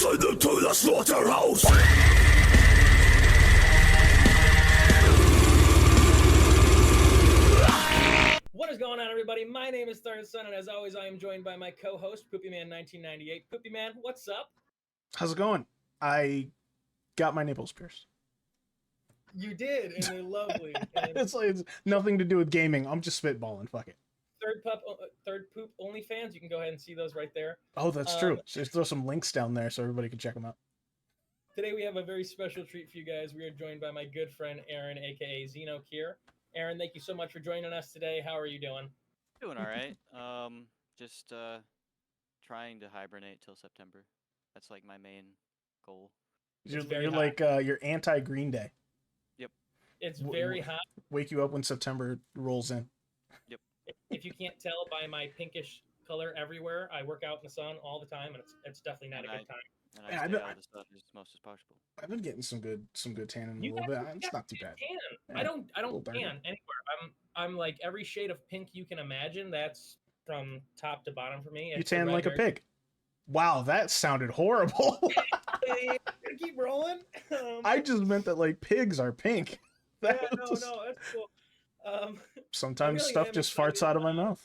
Send them to the slaughterhouse! What is going on, everybody? My name is Thirdson, and as always, I am joined by my co-host, Poopyman 1998. Poopyman, what's up? How's it going? I got my nipples pierced. You did, and they're lovely. And It's nothing to do with gaming. I'm just spitballing. Fuck it. ThirdPoop OnlyFans, you can go ahead and see those right there. Oh, that's true. So just throw some links down there so everybody can check them out. Today we have a very special treat for you guys. We are joined by my good friend Aaron, aka Zeno here. Aaron, thank you so much for joining us today. How are you doing? Doing all right. Just trying to hibernate till September. That's like my main goal. You're like you're anti-Green Day. Yep. It's very hot. Wake you up when September rolls in. Yep. If you can't tell by my pinkish color everywhere, I work out in the sun all the time, and it's definitely not a good time. And I stay out of the sun as much as possible. I've been getting some good tanning a little bit. It's not too bad. Yeah, I don't tan anywhere. I'm like every shade of pink you can imagine. That's from top to bottom for me. You tan like a pig. Wow, that sounded horrible. Keep rolling. I just meant that like pigs are pink. No, that's cool. Sometimes really stuff just farts out of my mouth.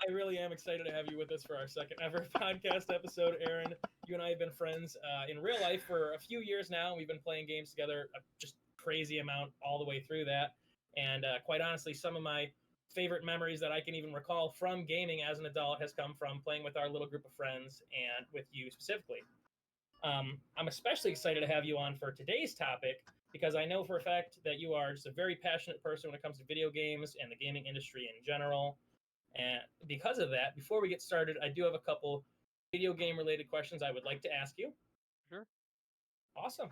I really am excited to have you with us for our second ever podcast episode, Aaron. You and I have been friends in real life for a few years now. We've been playing games together just crazy amount all the way through that. And quite honestly, some of my favorite memories that I can even recall from gaming as an adult has come from playing with our little group of friends and with you specifically. I'm especially excited to have you on for today's topic because I know for a fact that you are just a very passionate person when it comes to video games and the gaming industry in general. And because of that, before we get started, I do have a couple video game related questions I would like to ask you. Sure. Awesome.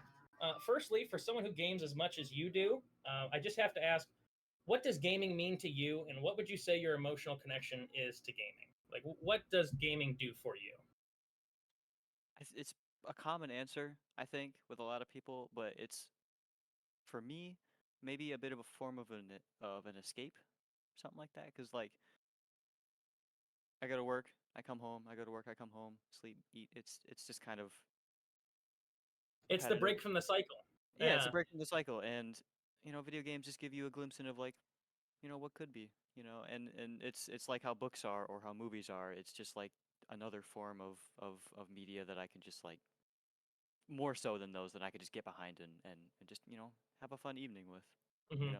Firstly, for someone who games as much as you do, I just have to ask, what does gaming mean to you, and what would you say your emotional connection is to gaming? Like, what does gaming do for you? It's a common answer, I think, with a lot of people, but it's, for me, maybe a bit of a form of an escape, something like that, because like, I go to work, I come home, I go to work, I come home, sleep, eat. It's just kind of. It's the break from the cycle. Yeah, it's a break from the cycle, and video games just give you a glimpse into like, what could be, and it's like how books are or how movies are. It's just like another form of media that I can just like, more so than those that I could just get behind and just have a fun evening with. Mm-hmm.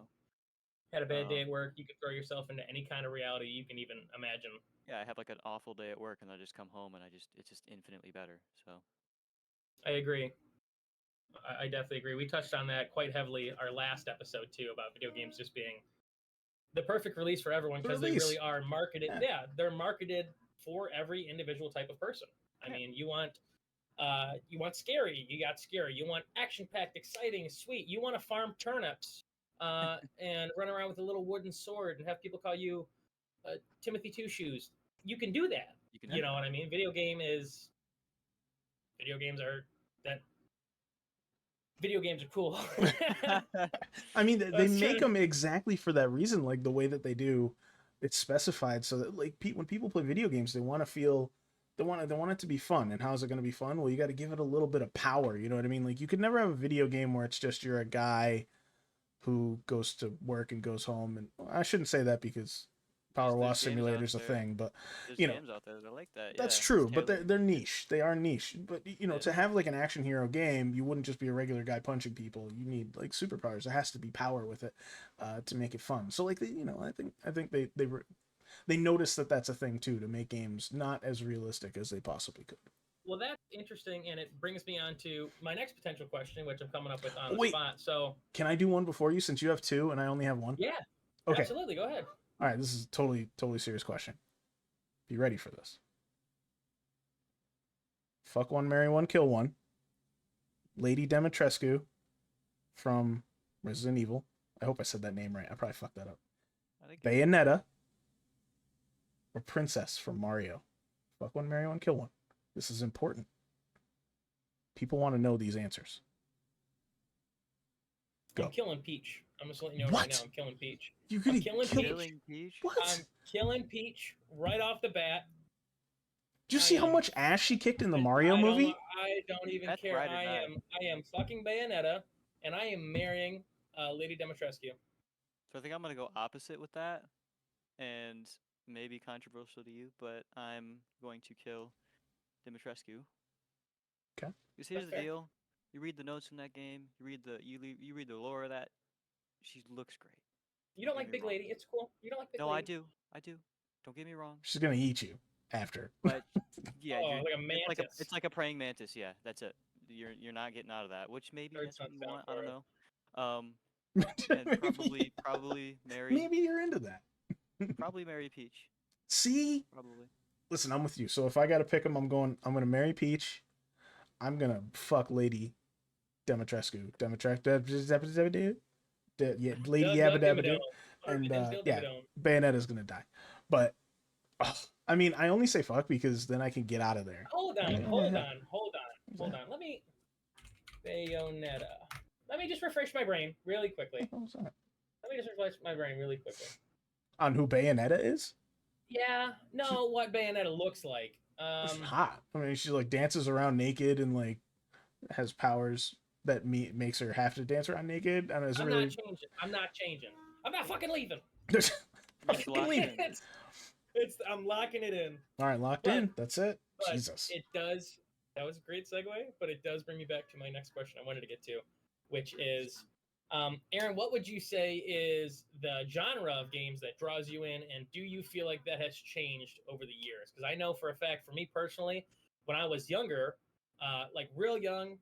Had a bad day at work, you could throw yourself into any kind of reality you can even imagine. Yeah, I have like an awful day at work and I just come home and it's just infinitely better. So I agree. I definitely agree. We touched on that quite heavily our last episode too, about video games just being the perfect release for everyone because they really are marketed. Yeah, they're marketed for every individual type of person. I mean, you want scary, you got scary. You want action-packed, exciting, sweet. You want to farm turnips and run around with a little wooden sword and have people call you Timothy Two Shoes. You can do that. You know what I mean? Video games are cool. I mean, they make them exactly for that reason. Like the way that they do, it's specified so that like when people play video games, they want to feel, they want it to be fun. And how's it going to be fun? Well, you got to give it a little bit of power. You know what I mean? Like you could never have a video game where it's just you're a guy who goes to work and goes home. And I shouldn't say that because Power Wash Simulator's a thing, but there's games out there that are like that. That's true, but they're niche. They are niche. But to have like an action hero game, you wouldn't just be a regular guy punching people. You need like superpowers. There has to be power with it to make it fun. So like I think they noticed that that's a thing too, to make games not as realistic as they possibly could. Well, that's interesting, and it brings me on to my next potential question, which I'm coming up with on the spot. So can I do one before you, since you have two and I only have one? Yeah. Okay. Absolutely. Go ahead. All right, this is a totally serious question. Be ready for this. Fuck one, marry one, kill one. Lady Dimitrescu from Resident Evil. I hope I said that name right. I probably fucked that up. Bayonetta or Princess from Mario. Fuck one, marry one, kill one. This is important. People want to know these answers. Go. I'm killing Peach. I'm just letting you know right now. I'm killing Peach. You're gonna killing Peach. What? I'm killing Peach right off the bat. Did you I see how am. much ass she kicked in the Mario I don't. movie? I don't even That's care. ride or die. I am fucking Bayonetta, and I am marrying Lady Dimitrescu. So I think I'm gonna go opposite with that, and maybe controversial to you, but I'm going to kill Dimitrescu. Okay. Because here's That's the fair. deal: you read the notes from that game, you read the lore of that. She looks great. You don't Get like me Big wrong. Lady? It's cool. You don't like Big No, Lady? I do. Don't get me wrong. She's gonna eat you after. But yeah, Oh, like a mantis. it's like a praying mantis. Yeah, that's it. You're not getting out of that. Which maybe Third that's what son's you down want. I for don't it. know. And probably marry Maybe you're into that. Peach. See, Probably. listen, I'm with you. So if I gotta pick him, I'm gonna marry Peach. I'm gonna fuck Lady Dimitrescu. Yeah, Lady Doug Yabba Dug Dabba Doo. Dimmadome. And Dill yeah, Dimmadome. Bayonetta's gonna die. But I mean, I only say fuck because then I can get out of there. Hold on. Let me Bayonetta. Let me just refresh my brain really quickly. On who Bayonetta is? Yeah, no, what Bayonetta looks like. She's hot. I mean, she like dances around naked and like has powers that makes her have to dance around naked. I don't know. It's I'm really not changing. I'm not fucking leaving. It's locked in. I'm locking it in. all right, locked But- in. That's it. But Jesus. it does. That was a great segue, but it does bring me back to my next question I wanted to get to, which is, Aaron, what would you say is the genre of games that draws you in, and do you feel like that has changed over the years? Because I know for a fact, for me personally, when I was younger, like real young,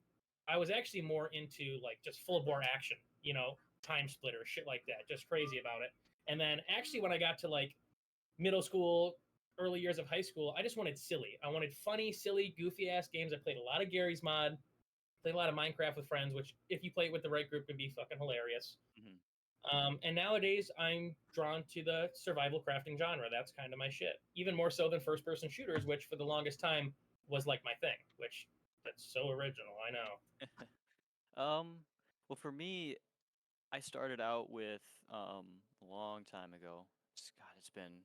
I was actually more into like just full bore action, time splitter, shit like that, just crazy about it. And then actually, when I got to like middle school, early years of high school, I just wanted silly. I wanted funny, silly, goofy ass games. I played a lot of Gary's Mod, played a lot of Minecraft with friends, which if you play it with the right group can be fucking hilarious. And nowadays I'm drawn to the survival crafting genre. That's kind of my shit. Even more so than first person shooters, which for the longest time was like my thing, which that's so original. I know. Well, for me, I started out with a long time ago. It's been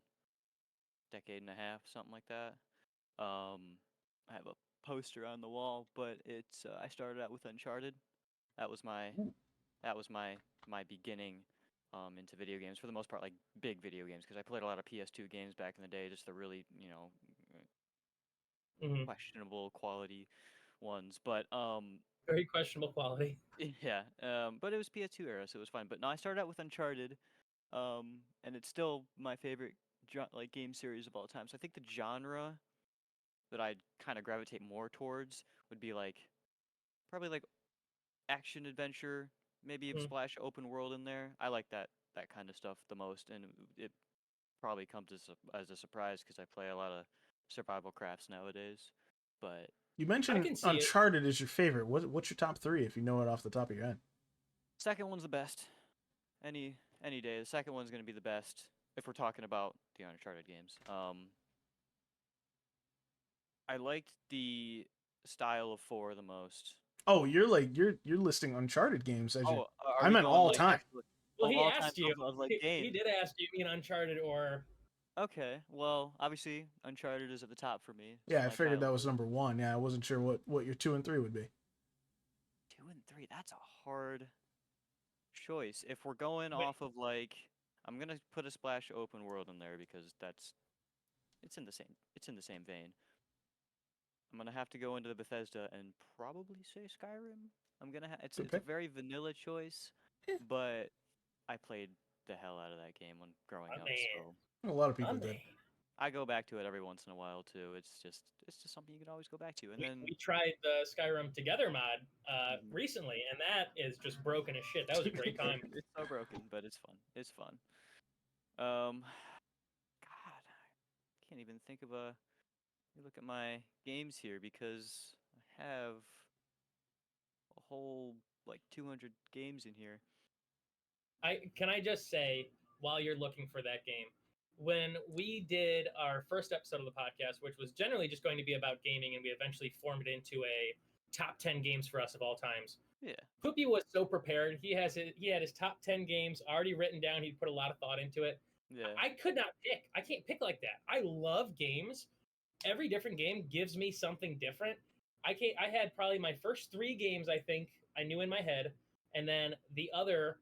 a decade and a half, something like that. I have a poster on the wall, but it's I started out with Uncharted. That was my that was my beginning into video games for the most part, like big video games, because I played a lot of PS2 games back in the day, just the really questionable quality ones. But Very questionable quality. yeah, but it was PS2 era, so it was fine. But no, I started out with Uncharted, and it's still my favorite like game series of all time. So I think the genre that I'd kind of gravitate more towards would be like probably like action adventure, maybe a splash open world in there. I like that kind of stuff the most, and it probably comes as a surprise because I play a lot of survival crafts nowadays. But You I mentioned can see it. Uncharted is your favorite. What's your top three if you know it off the top of your head? second one's the best. Any day, the second one's gonna be the best if we're talking about the Uncharted games. I liked the style of 4 the most. Oh, you're listing Uncharted games as your. Oh, are I we meant going all like time. actually? Well, Of he all time asked you. of like He games. did ask you, you mean Uncharted or Okay, well, obviously Uncharted is at the top for me. It's Yeah, I my figured that childhood. was number one. Yeah, I wasn't sure what your two and three would be. 2 and 3. That's a hard choice. If we're going Wait. off of like, I'm gonna put a splash open world in there because it's in the same vein. I'm gonna have to go into the Bethesda and probably say Skyrim. It's Good a pick. very vanilla choice, Yeah. but I played the hell out of that game when growing up. So A lot of people did. I go back to it every once in a while too. It's just something you can always go back to. And then we tried the Skyrim Together mod Mhm. recently, and that is just broken as shit. That was a great time. it's so broken, but it's fun. It's fun. God, I can't even think of a. Let me look at my games here because I have a whole like 200 games in here. Can I just say, while you're looking for that game, when we did our first episode of the podcast, which was generally just going to be about gaming, and we eventually formed it into a top 10 games for us of all times. Yeah. Poopy was so prepared. He had his top 10 games already written down. He put a lot of thought into it. Yeah. I could not pick. I can't pick like that. I love games, every different game gives me something different. I had probably my first 3 games I think I knew in my head, and then the other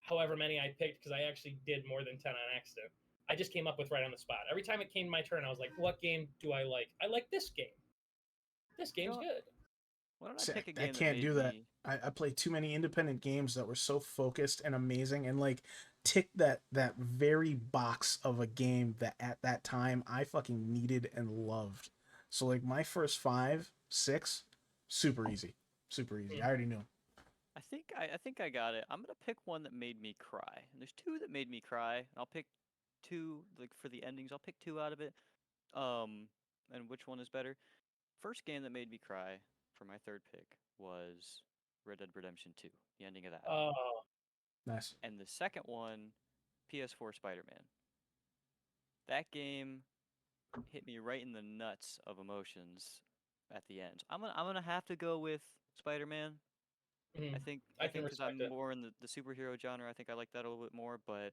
however many I picked, because I actually did more than 10 on accident, I just came up with right on the spot. Every time it came my turn, I was like, what game do I like? I like this game. This game's good. Why don't I See, pick a I game that can't made do that. me... I played too many independent games that were so focused and amazing and like tick that very box of a game that at that time I fucking needed and loved. So like my first 5, 6, super easy. Super easy. I already knew. I think I got it. I'm gonna pick one that made me cry. And there's 2 that made me cry. I'll pick 2 like for the endings. I'll pick 2 out of it. And which one is better? First game that made me cry for my 3rd pick was Red Dead Redemption 2, the ending of that. Oh, Nice. And the second one, PS4 Spider-Man. That game hit me right in the nuts of emotions at the end. I'm gonna have to go with Spider-Man. I think I can because respect I'm it. more in the superhero genre, I think I like that a little bit more. But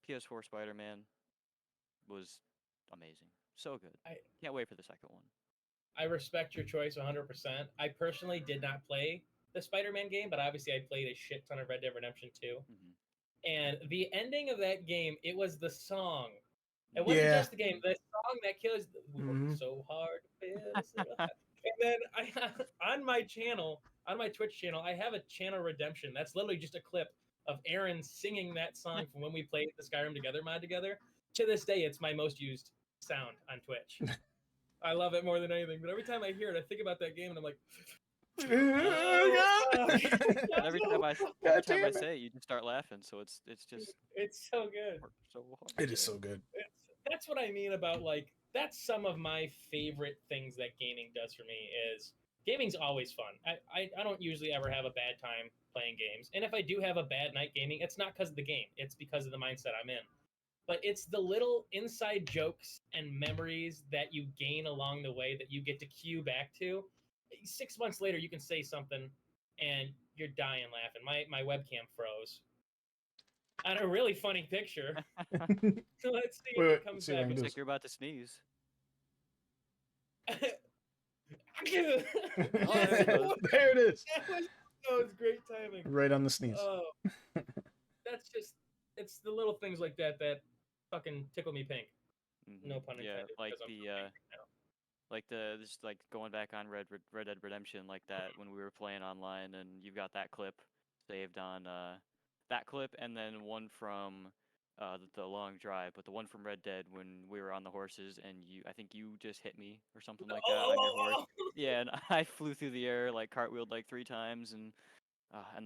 PS4 Spider-Man was amazing, so good. I Can't wait for the second one. I respect your choice 100%. I personally did not play the Spider-Man game, but obviously I played a shit ton of Red Dead Redemption 2. Hmm. And the ending of that game, it was the song. It wasn't Yeah. just the game. The song that kills. We worked so hard to build this little house. And then on my channel, on my Twitch channel, I have a channel redemption. That's literally just a clip of Aaron singing that song from when we played the Skyrim Together mod together. To this day, it's my most used sound on Twitch. I love it more than anything. But every time I hear it, I think about that game, and I'm like, oh, And every time I say it, you just start laughing. So it's just it's so good. worked so hard. It is so good. That's what I mean about like that's some of my favorite things that gaming does for me is gaming's always fun. I don't usually ever have a bad time playing games. And if I do have a bad night gaming, it's not because of the game. It's because of the mindset I'm in. But it's the little inside jokes and memories that you gain along the way that you get to cue back to. 6 months later, you can say something and you're dying laughing. My webcam froze on a really funny picture. So let's see if it comes back. Looks like you're about to sneeze. Oh, There it is. That was great timing. Right on the sneeze. Oh, that's just, it's the little things like that that fucking tickle me pink. No pun intended. Yeah, like because I'm the pink right now. like this like going back on Red Dead Redemption like that when we were playing online, and you've got that clip saved on that clip, and then one from the long drive, but the one from Red Dead when we were on the horses, and I think you just hit me or something like that on your horse. Yeah, and I flew through the air, like cartwheeled like 3 times, and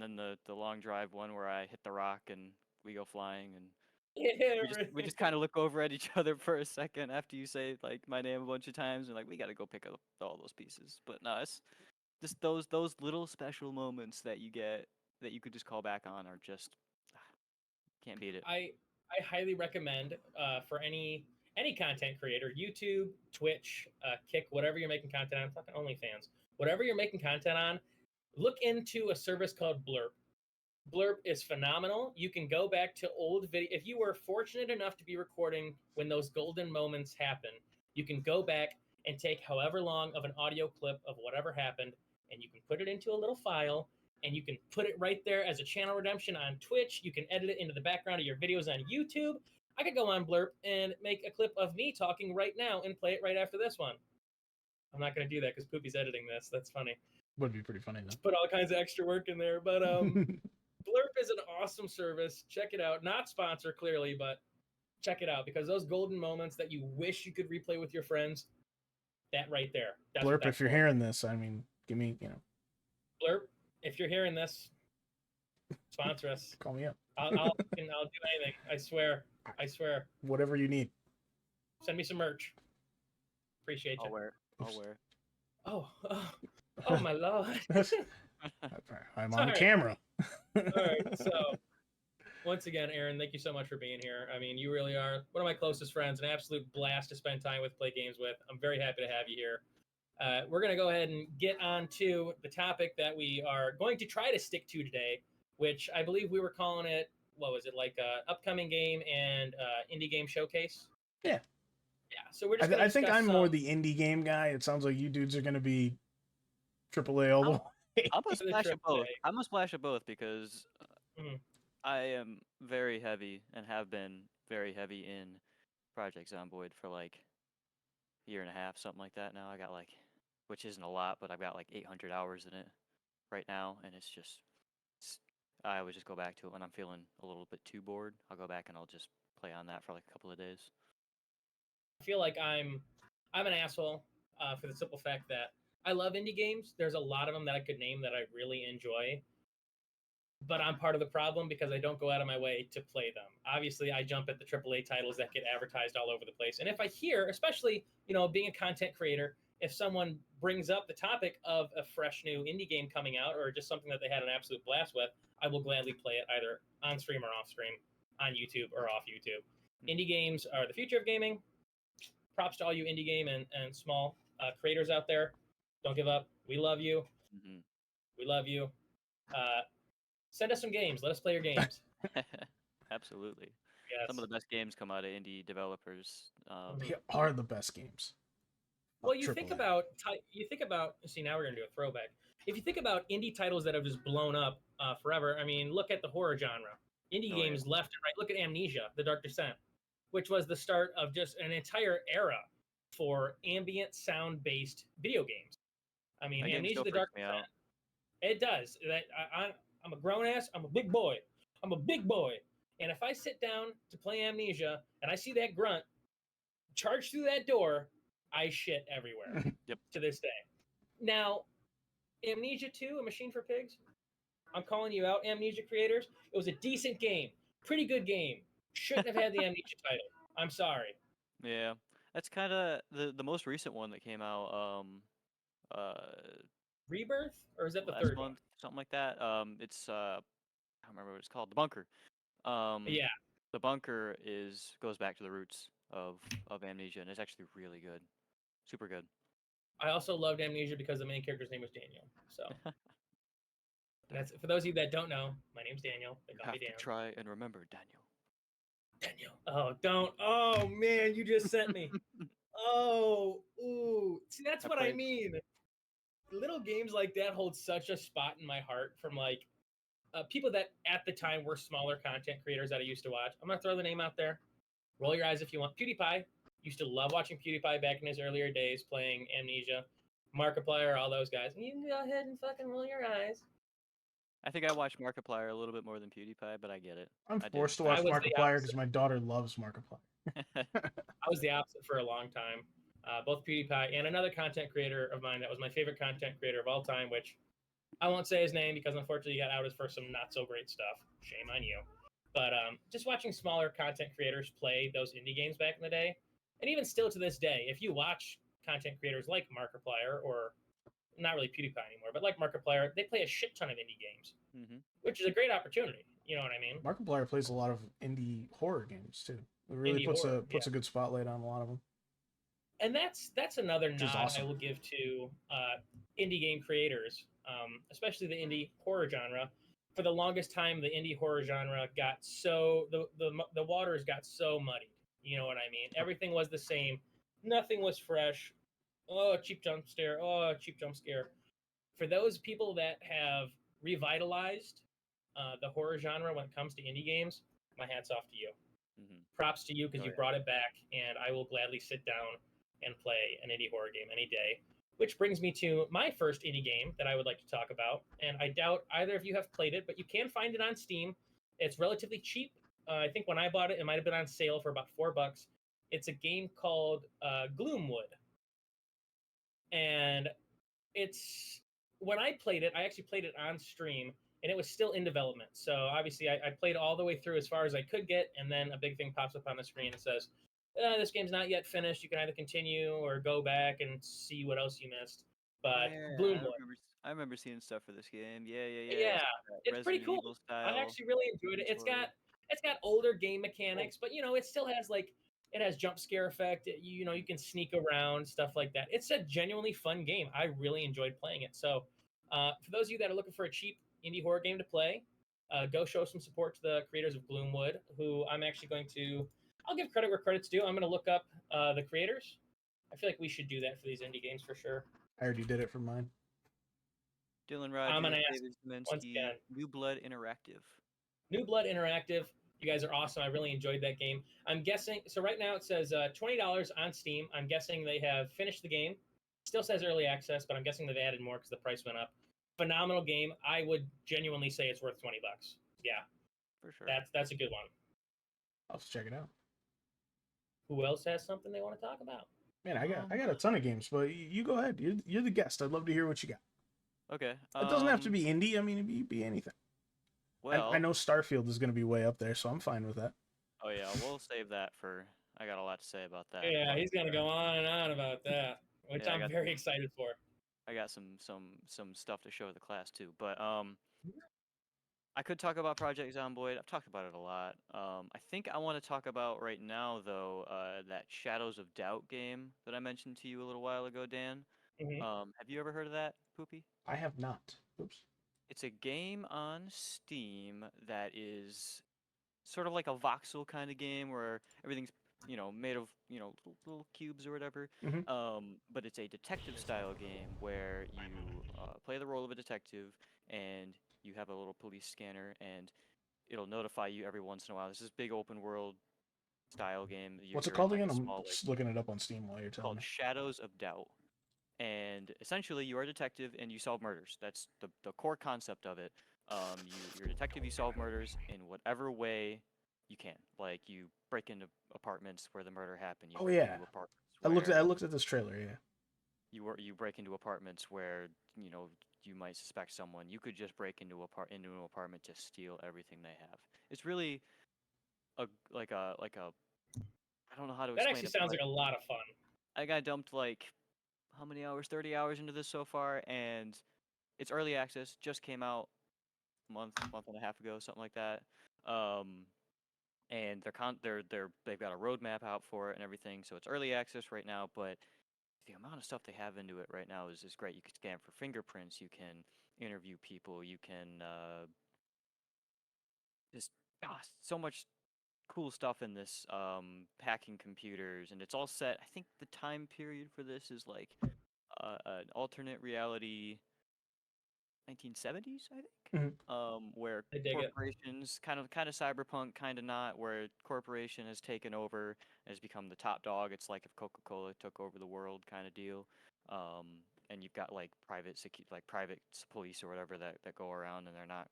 then the long drive one where I hit the rock and we go flying, and Yeah, we just kind of look over at each other for a second after you say like my name a bunch of times, and like we got to go pick up all those pieces. But no, it's just those little special moments that you get that you could just call back on are just can't beat it. I highly recommend for any content creator, YouTube, Twitch, Kick, whatever you're making content on, fucking OnlyFans, whatever you're making content on, look into a service called Blurp. Blurp is phenomenal. You can go back to old video. If you were fortunate enough to be recording when those golden moments happen, you can go back and take however long of an audio clip of whatever happened, and you can put it into a little file, and you can put it right there as a channel redemption on Twitch. You can edit it into the background of your videos on YouTube. I could go on Blurp and make a clip of me talking right now and play it right after this one. I'm not going to do that because Poopy's editing this. That's funny. Would be pretty funny though. Just put all kinds of extra work in there. But Blurp is an awesome service. Check it out. Not sponsor, clearly, but check it out because those golden moments that you wish you could replay with your friends, that right there. That's Blurp, if you're hearing this, I mean, give me, Blurp, if you're hearing this, sponsor us. Call me up. I'll do anything. I swear. Whatever you need. Send me some merch. Appreciate you. I'll wear. Oh my lord. I'm on camera. All right, so once again, Aaron, thank you so much for being here. I mean, you really are one of my closest friends, an absolute blast to spend time with, play games with. I'm very happy to have you here. We're going to go ahead and get on to the topic that we are going to try to stick to today, which I believe we were calling it, what was it, like upcoming game and indie game showcase? Yeah. Yeah, so we're just gonna I think discuss I'm more some. the indie game guy. It sounds like you dudes are gonna be AAA all the way. I'm a The splash of both. AAA. I'm a splash of both because Mhm. I am very heavy and have been very heavy in Project Zomboid for like a year and a half, something like that. Now I got like, which isn't a lot, but I've got like 800 hours in it right now, and it's just, I always just go back to it when I'm feeling a little bit too bored. I'll go back and I'll just play on that for like a couple of days. I feel like I'm an asshole for the simple fact that I love indie games. There's a lot of them that I could name that I really enjoy, but I'm part of the problem because I don't go out of my way to play them. Obviously, I jump at the AAA titles that get advertised all over the place. And if I hear, especially, being a content creator, if someone brings up the topic of a fresh new indie game coming out or just something that they had an absolute blast with, I will gladly play it either on stream or off stream, on YouTube or off YouTube. Indie games are the future of gaming. Props to all you indie game and small creators out there. Don't give up. We love you. Mm-hmm. We love you. Uh, Send us some games. Let us play your games. Absolutely. Some Yes. of the best games come out of indie developers. They are the best games. Well, you think AAA. about See, now we're gonna do a throwback. If you think about indie titles that have just blown up forever, I mean, look at the horror genre. Indie Oh, yeah. games left and right. Look at Amnesia: The Dark Descent, which was the start of just an entire era for ambient sound-based video games. I mean, That game Amnesia: still The freaks Dark me Descent. out. It does. I'm a grown ass. I'm a big boy. I'm a big boy. And if I sit down to play Amnesia and I see that grunt charge through that door, I shit everywhere. Yep. To this day. Now, Amnesia 2, A Machine for Pigs. I'm calling you out, Amnesia creators. It was a decent game, pretty good game. Shouldn't have had the Amnesia title. I'm sorry. Yeah. That's kind of the most recent one that came out uh Rebirth, or is that the last third one? month, something like that. It's I don't remember what it's called. The Bunker. Yeah, The Bunker goes back to the roots of Amnesia, and it's actually really good. Super good. I also loved Amnesia because the main character's name was Daniel. So that's for those of you that don't know. My name's Daniel. They You call have me to Dan. try and remember, Daniel. Daniel. Oh, don't. Oh man, you just sent me. Oh, ooh. See, that's I what I played. mean. Little games like that hold such a spot in my heart from like people that at the time were smaller content creators that I used to watch. I'm gonna throw the name out there. Roll your eyes if you want. PewDiePie. Used to love watching PewDiePie back in his earlier days playing Amnesia, Markiplier, all those guys. You can go ahead and fucking roll your eyes. I think I watched Markiplier a little bit more than PewDiePie, but I get it. I'm I did. forced to I watch was the Markiplier because opposite. my daughter loves Markiplier. I was the opposite for a long time. Both PewDiePie and another content creator of mine that was my favorite content creator of all time, which I won't say his name because unfortunately he got outed for some not so great stuff. Shame on you. But just watching smaller content creators play those indie games back in the day, and even still to this day, if you watch content creators like Markiplier or not really PewDiePie anymore, but like Markiplier, they play a shit ton of indie games, hmm which is a great opportunity. You know what I mean? Markiplier plays a lot of indie horror games too. It really Indie horror, yeah. puts a good spotlight on a lot of them. And that's another Which is nod I awesome. will give to indie game creators, especially the indie horror genre. For the longest time, the indie horror genre got so the waters got so muddied. You know what I mean? Everything was the same. Nothing was fresh. Oh, cheap jump scare. Oh, cheap jump scare. For those people that have revitalized the horror genre when it comes to indie games, my hat's off to you. hmm Props to you because Oh you yeah. brought it back, and I will gladly sit down and play an indie horror game any day. Which brings me to my first indie game that I would like to talk about, and I doubt either of you have played it, but you can find it on Steam. It's relatively cheap. I think when I bought it, it might have been on sale for about $4. It's a game called Gloomwood, and it's when I played it, I actually played it on stream, and it was still in development. So obviously, I played all the way through as far as I could get, and then a big thing pops up on the screen and says, "This game's not yet finished. You can either continue or go back and see what else you missed." Oh But yeah. Gloomwood, I remember seeing stuff for this game. Yeah. yeah, It's got that it's pretty Resident cool. Evil I style actually really enjoyed it. story. It's got older game mechanics, but it still has like it has jump scare effect. You can sneak around stuff like that. It's a genuinely fun game. I really enjoyed playing it. So, for those of you that are looking for a cheap indie horror game to play, go show some support to the creators of Gloomwood, who I'm actually going to I'll give credit where credit's due. I'm going to look up the creators. I feel like we should do that for these indie games for sure. I already did it for mine. Dylan I'm Rogers, gonna ask David once Zeminski, again. New Blood Interactive. New Blood Interactive. You guys are awesome. I really enjoyed that game. I'm guessing. So right now it says $20 on Steam. I'm guessing they have finished the game. Still says early access, but I'm guessing they've added more because the price went up. Phenomenal game. I would genuinely say it's worth $20. Yeah, For sure. that's a good one. I'll just check it out. Who else has something they want to talk about? Man, I got a ton of games, but you go ahead. You're the guest. I'd love to hear what you got. Okay. It doesn't have to be indie. I mean, it'd be anything. Well, I know Starfield is going to be way up there, so I'm fine with that. Oh yeah, we'll save that for. I got a lot to say about that. Yeah, but, he's gonna go on and on about that, which Yeah, I I'm got very excited for. I got some stuff to show the class too. But I could talk about Project Zomboid. I've talked about it a lot. I think I want to talk about right now though that Shadows of Doubt game that I mentioned to you a little while ago, Dan. Mhm. Have you ever heard of that, Poopy? I have not. Oops. It's a game on Steam that is sort of like a voxel kind of game where everything's made of little cubes or whatever. Mhm. But it's a detective style game where you play the role of a detective and you have a little police scanner and it'll notify you every once in a while. This is big open world style game. What's it You're in called like again? a I'm small just looking it up on Steam while you're telling called me. Shadows of Doubt. And essentially, you are a detective and you solve murders. That's the core concept of it. You're a detective, you solve murders in whatever way you can. Like you break into apartments where the murder happened. You Oh break yeah, into apartments I where looked at this trailer. Yeah. you break into apartments where you might suspect someone. You could just break into into an apartment to steal everything they have. It's really like a I don't know how to That explain actually it. But sounds like a lot of fun. I got dumped like how many hours? 30 hours into this so far, and it's early access. Just came out month and a half ago, something like that. Um, and they've got a roadmap out for it and everything. So it's early access right now, but the amount of stuff they have into it right now is great. You can scan for fingerprints. You can interview people. You can just so much cool stuff in this. Hacking computers, and it's all set. I think the time period for this is like an alternate reality 1970s, I think, Mhm. where I dig it. corporations kind of cyberpunk, kind of not, where corporation has taken over and has become the top dog. It's like if Coca-Cola took over the world, kind of deal. And you've got like private police or whatever that go around, and they're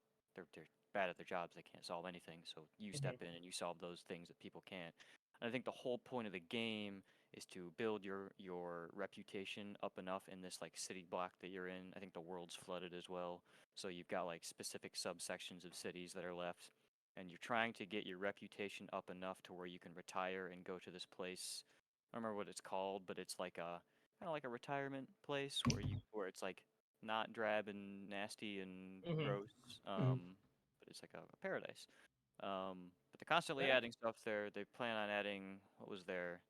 bad at their jobs. They can't solve anything. So you step in and you solve those things that people can't. And I think the whole point of the game is to build your reputation up enough in this like city block that you're in. I think the world's flooded as well, so you've got like specific subsections of cities that are left, and you're trying to get your reputation up enough to where you can retire and go to this place. I don't remember what it's called, but it's like a kind of like a retirement place where it's like not drab and nasty and Mhm. gross, Mhm. but it's like a paradise. But they're constantly That, adding stuff there. They plan on adding what was their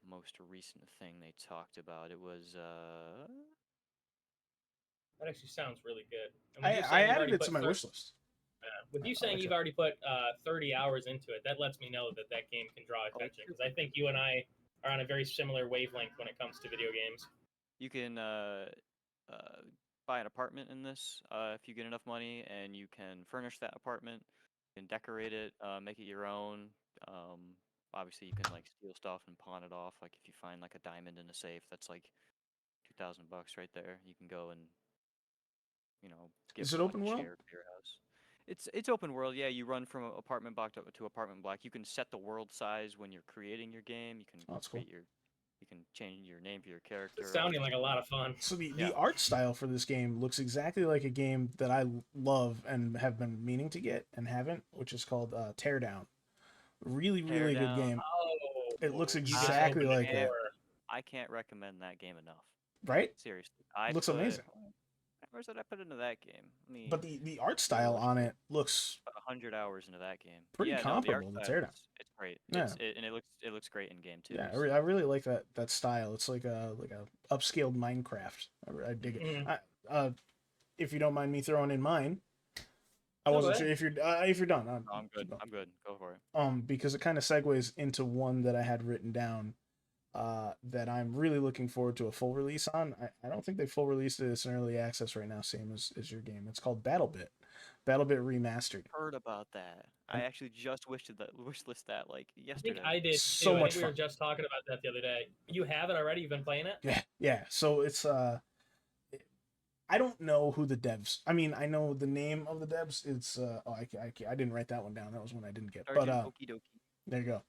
most recent thing they talked about. It was that actually sounds really good. And with you I saying you've added already it to put my wish list. with you I'll saying let you've you. already put 30 hours into it, that lets me know that that game can draw oh, attention because I think you and I are on a very similar wavelength when it comes to video games. you can uh, buy an apartment in this if you get enough money, and you can furnish that apartment. You can decorate it, make it your own. Um, Obviously, you can like steal stuff and pawn it off. Like if you find like a diamond in a safe, that's like $2,000 right there. You can go and give Is it them like open a world? share of your house. It's open world, yeah. You run from apartment block to apartment block. You can set the world size when you're creating your game. You can Oh, that's cool. create you can change your name for your It's character, all sounding these like a lot of fun. So yeah. the art style for this game looks exactly like a game that I love and have been meaning to get and haven't, which is called Teardown. Really, Tear really good down. game. It looks Oh, you just I exactly opened the like can't that, door. I can't recommend that game enough. right? Seriously, It looks amazing. where's did I put into that game? Let But me the art do a style little on it looks 100 hours into that game. But pretty yeah, no, the art comparable to style Teardown. it's great. Yeah, And it looks great in game too. yeah. I So really like that style. It's like a upscaled Minecraft. I dig it. Mhm. If you don't mind me throwing in mine, I No, wasn't go sure ahead. if you're done. No, I'm good. Keep going. I'm good. Go for it. Because it kind of segues into one that I had written down that I'm really looking forward to a full release on. I don't think they full released it. It's in early access right now, same as your game. It's called BattleBit. BattleBit Remastered. Heard about that. I And actually just wishlist that like I think yesterday. I did so too. I much think we were fun. just talking about that the other day. You have it already? You've been playing it? Yeah. So it's I don't know who the devs. I mean, I know the name of the devs. It's I didn't write that one down. That was one I didn't get. But Sergeant Okie Dokie. there you go.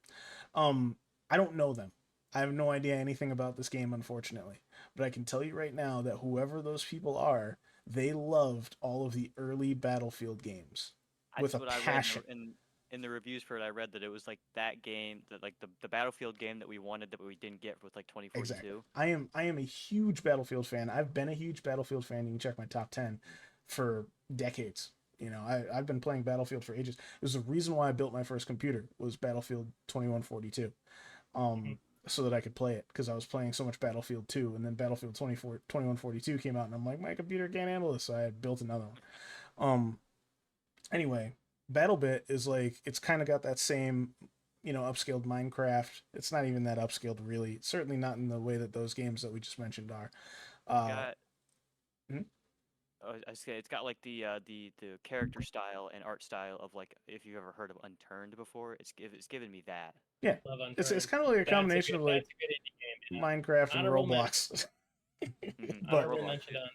I don't know them. I have no idea anything about this game, unfortunately. But I can tell you right now that whoever those people are, they loved all of the early Battlefield games with That's a what I read passion. in the reviews for it. I read that it was like that game, that like the Battlefield game that we wanted that we didn't get with like Exactly. 2042. I am a huge Battlefield fan. I've been a huge Battlefield fan. You can check my top 10 for decades. You know, I've been playing Battlefield for ages. It was the reason why I built my first computer was Battlefield 2142. So that I could play it because I was playing so much Battlefield 2 and then Battlefield 2142 came out and I'm like, my computer can't handle this. So I built another one. Anyway, BattleBit is like, it's kind of got that same, upscaled Minecraft. It's not even that upscaled really. Certainly not in the way that those games that we just mentioned are. Got hmm? I say it's got like the character style and art style of like, if you've ever heard of Unturned before, it's given me that. Yeah. Love It's Unturned. kind of like a combination of like That's a good indie game. Yeah. Minecraft and Honorable Roblox. Mhm. But Honorable Roblox. mention to Unturned.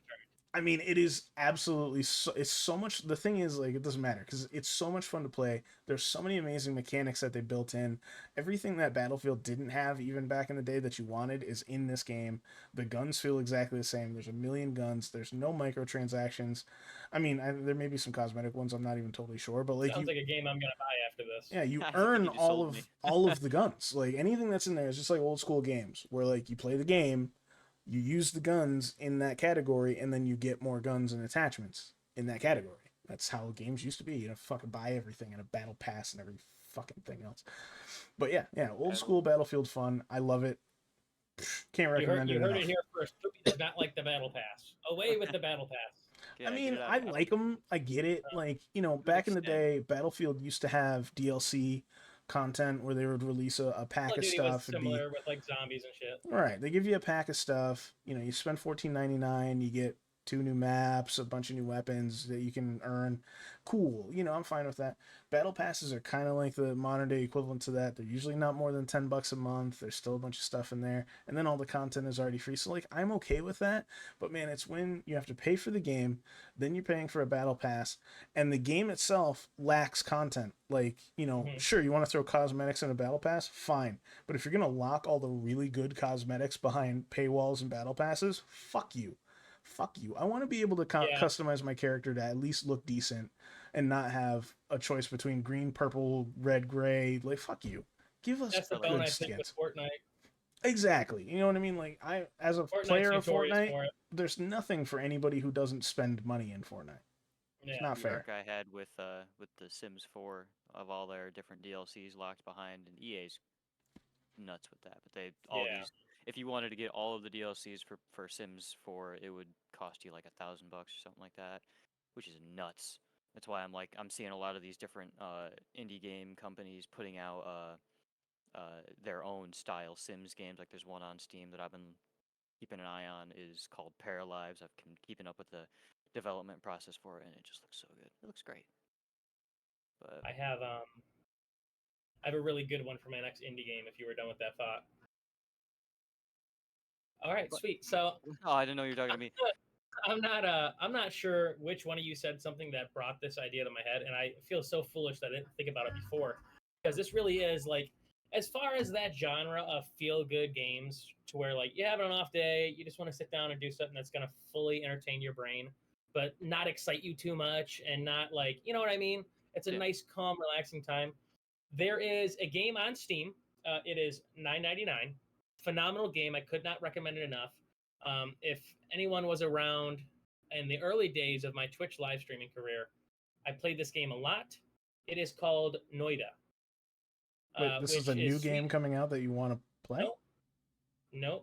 I mean, it is absolutely it's so much. The thing is, like, it doesn't matter because it's so much fun to play. There's so many amazing mechanics that they built in. Everything that Battlefield didn't have, even back in the day, that you wanted, is in this game. The guns feel exactly the same. There's a million guns. There's no microtransactions. I mean, there may be some cosmetic ones. I'm not even totally sure, but like Sounds like a game I'm gonna buy after this. yeah, you I think earn you just all sold of me. all of the guns. Like anything that's in there is just like old school games where like you play the game, you use the guns in that category, and then you get more guns and attachments in that category. That's how games used to be. You know, fucking buy everything and a battle pass and every fucking thing else. But yeah, old school Battlefield fun. I love it. Can't recommend You it heard enough. it here first. Poopy does not like the battle pass. Away with the battle pass. Yeah, I get mean, it out. I like them. I get it. Like, back in the extent. day, Battlefield used to have DLC content where they would release a pack Call of of Duty was stuff. It'd be similar with like zombies and shit. all right. They give you a pack of stuff. You spend $14.99. You get 2 new maps, a bunch of new weapons that you can earn. Cool. I'm fine with that. Battle passes are kind of like the modern day equivalent to that. They're usually not more than $10 a month. There's still a bunch of stuff in there, and then all the content is already free. So like, I'm okay with that. But man, it's when you have to pay for the game, then you're paying for a battle pass, and the game itself lacks content. Like, sure, you want to throw cosmetics in a battle pass, fine. But if you're gonna lock all the really good cosmetics behind paywalls and battle passes, fuck you. Fuck you. I want to be able to customize my character to at least look decent and not have a choice between green, purple, red, gray. Like, fuck you. Give us That's the good bone I think with skins. Fortnite. Exactly. You know what I mean? Like, as a Fortnite's player of notorious Fortnite, for it. there's nothing for anybody who doesn't spend money in Fortnite. Yeah. It's not The fair. arc I had with the Sims 4 of all their different DLCs locked behind, and EA's nuts with that. But they all Yeah. these, if you wanted to get all of the DLCs for Sims 4, it would cost you like $1,000 or something like that, which is nuts. That's why I'm seeing a lot of these different indie game companies putting out their own style Sims games. Like there's one on Steam that I've been keeping an eye on, is called Paralives. I've been keeping up with the development process for it, and it just looks so good. It looks great. But I have a really good one for my next indie game if you were done with that thought. All right, sweet. So oh, I didn't know you were talking to me. I'm not sure which one of you said something that brought this idea to my head, and I feel so foolish that I didn't think about it before, because this really is like, as far as that genre of feel good games, to where like you have an off day, you just want to sit down and do something that's gonna fully entertain your brain, but not excite you too much, and not like, you know what I mean? It's a nice, calm, relaxing time. There is a game on Steam. It is $9.99. Phenomenal game. I could not recommend it enough. If anyone was around in the early days of my Twitch live streaming career, I played this game a lot. It is called Noida. Wait, this is a new game coming out that you want to play? No.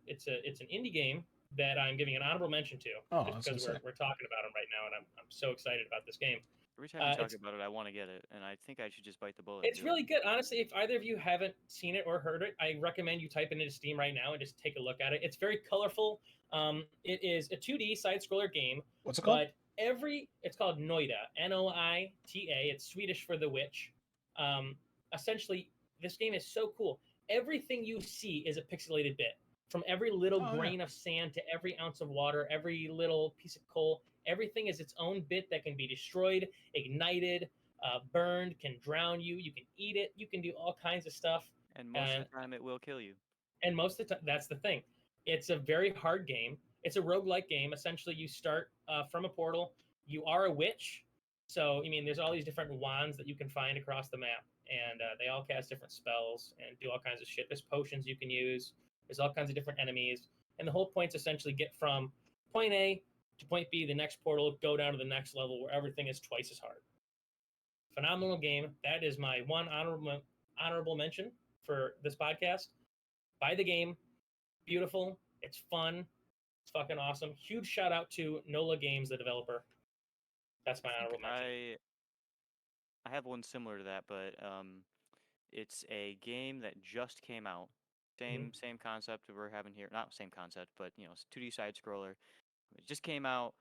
It's an indie game that I'm giving an honorable mention to, just because we're talking about them right now, and I'm so excited about this game. Every time you talk It's about it, I want to get it, and I think I should just bite the bullet. it's really good. Honestly, if either of you haven't seen it or heard it, I recommend you type it into Steam right now and just take a look at it. It's very colorful. It is a 2D side scroller game, What's it called? but it's called Noida, Noita. It's Swedish for the witch. Um, Essentially, this game is so cool. Everything you see is a pixelated bit. From every little Oh, yeah. grain of sand to every ounce of water, every little piece of coal, everything is its own bit that can be destroyed, ignited, burned, can drown you. You can eat it. You can do all kinds of stuff. And most And of the time, it will kill you. most of the time, that's the thing. It's a very hard game. It's a roguelike game. Essentially, you start from a portal. You are a witch. So, I mean, there's all these different wands that you can find across the map, and they all cast different spells and do all kinds of shit. There's potions you can use. There's all kinds of different enemies. And the whole point's essentially get from point A to point B, the next portal, go down to the next level where everything is twice as hard. Phenomenal game. That is my one honorable mention for this podcast. Buy the game. Beautiful. It's fun. It's fucking awesome. Huge shout out to NOLA Games, the developer. That's my honorable mention. I have one similar to that, but it's a game that just came out. Same concept that we're having here. Not same concept, but it's 2D side scroller. It just came out.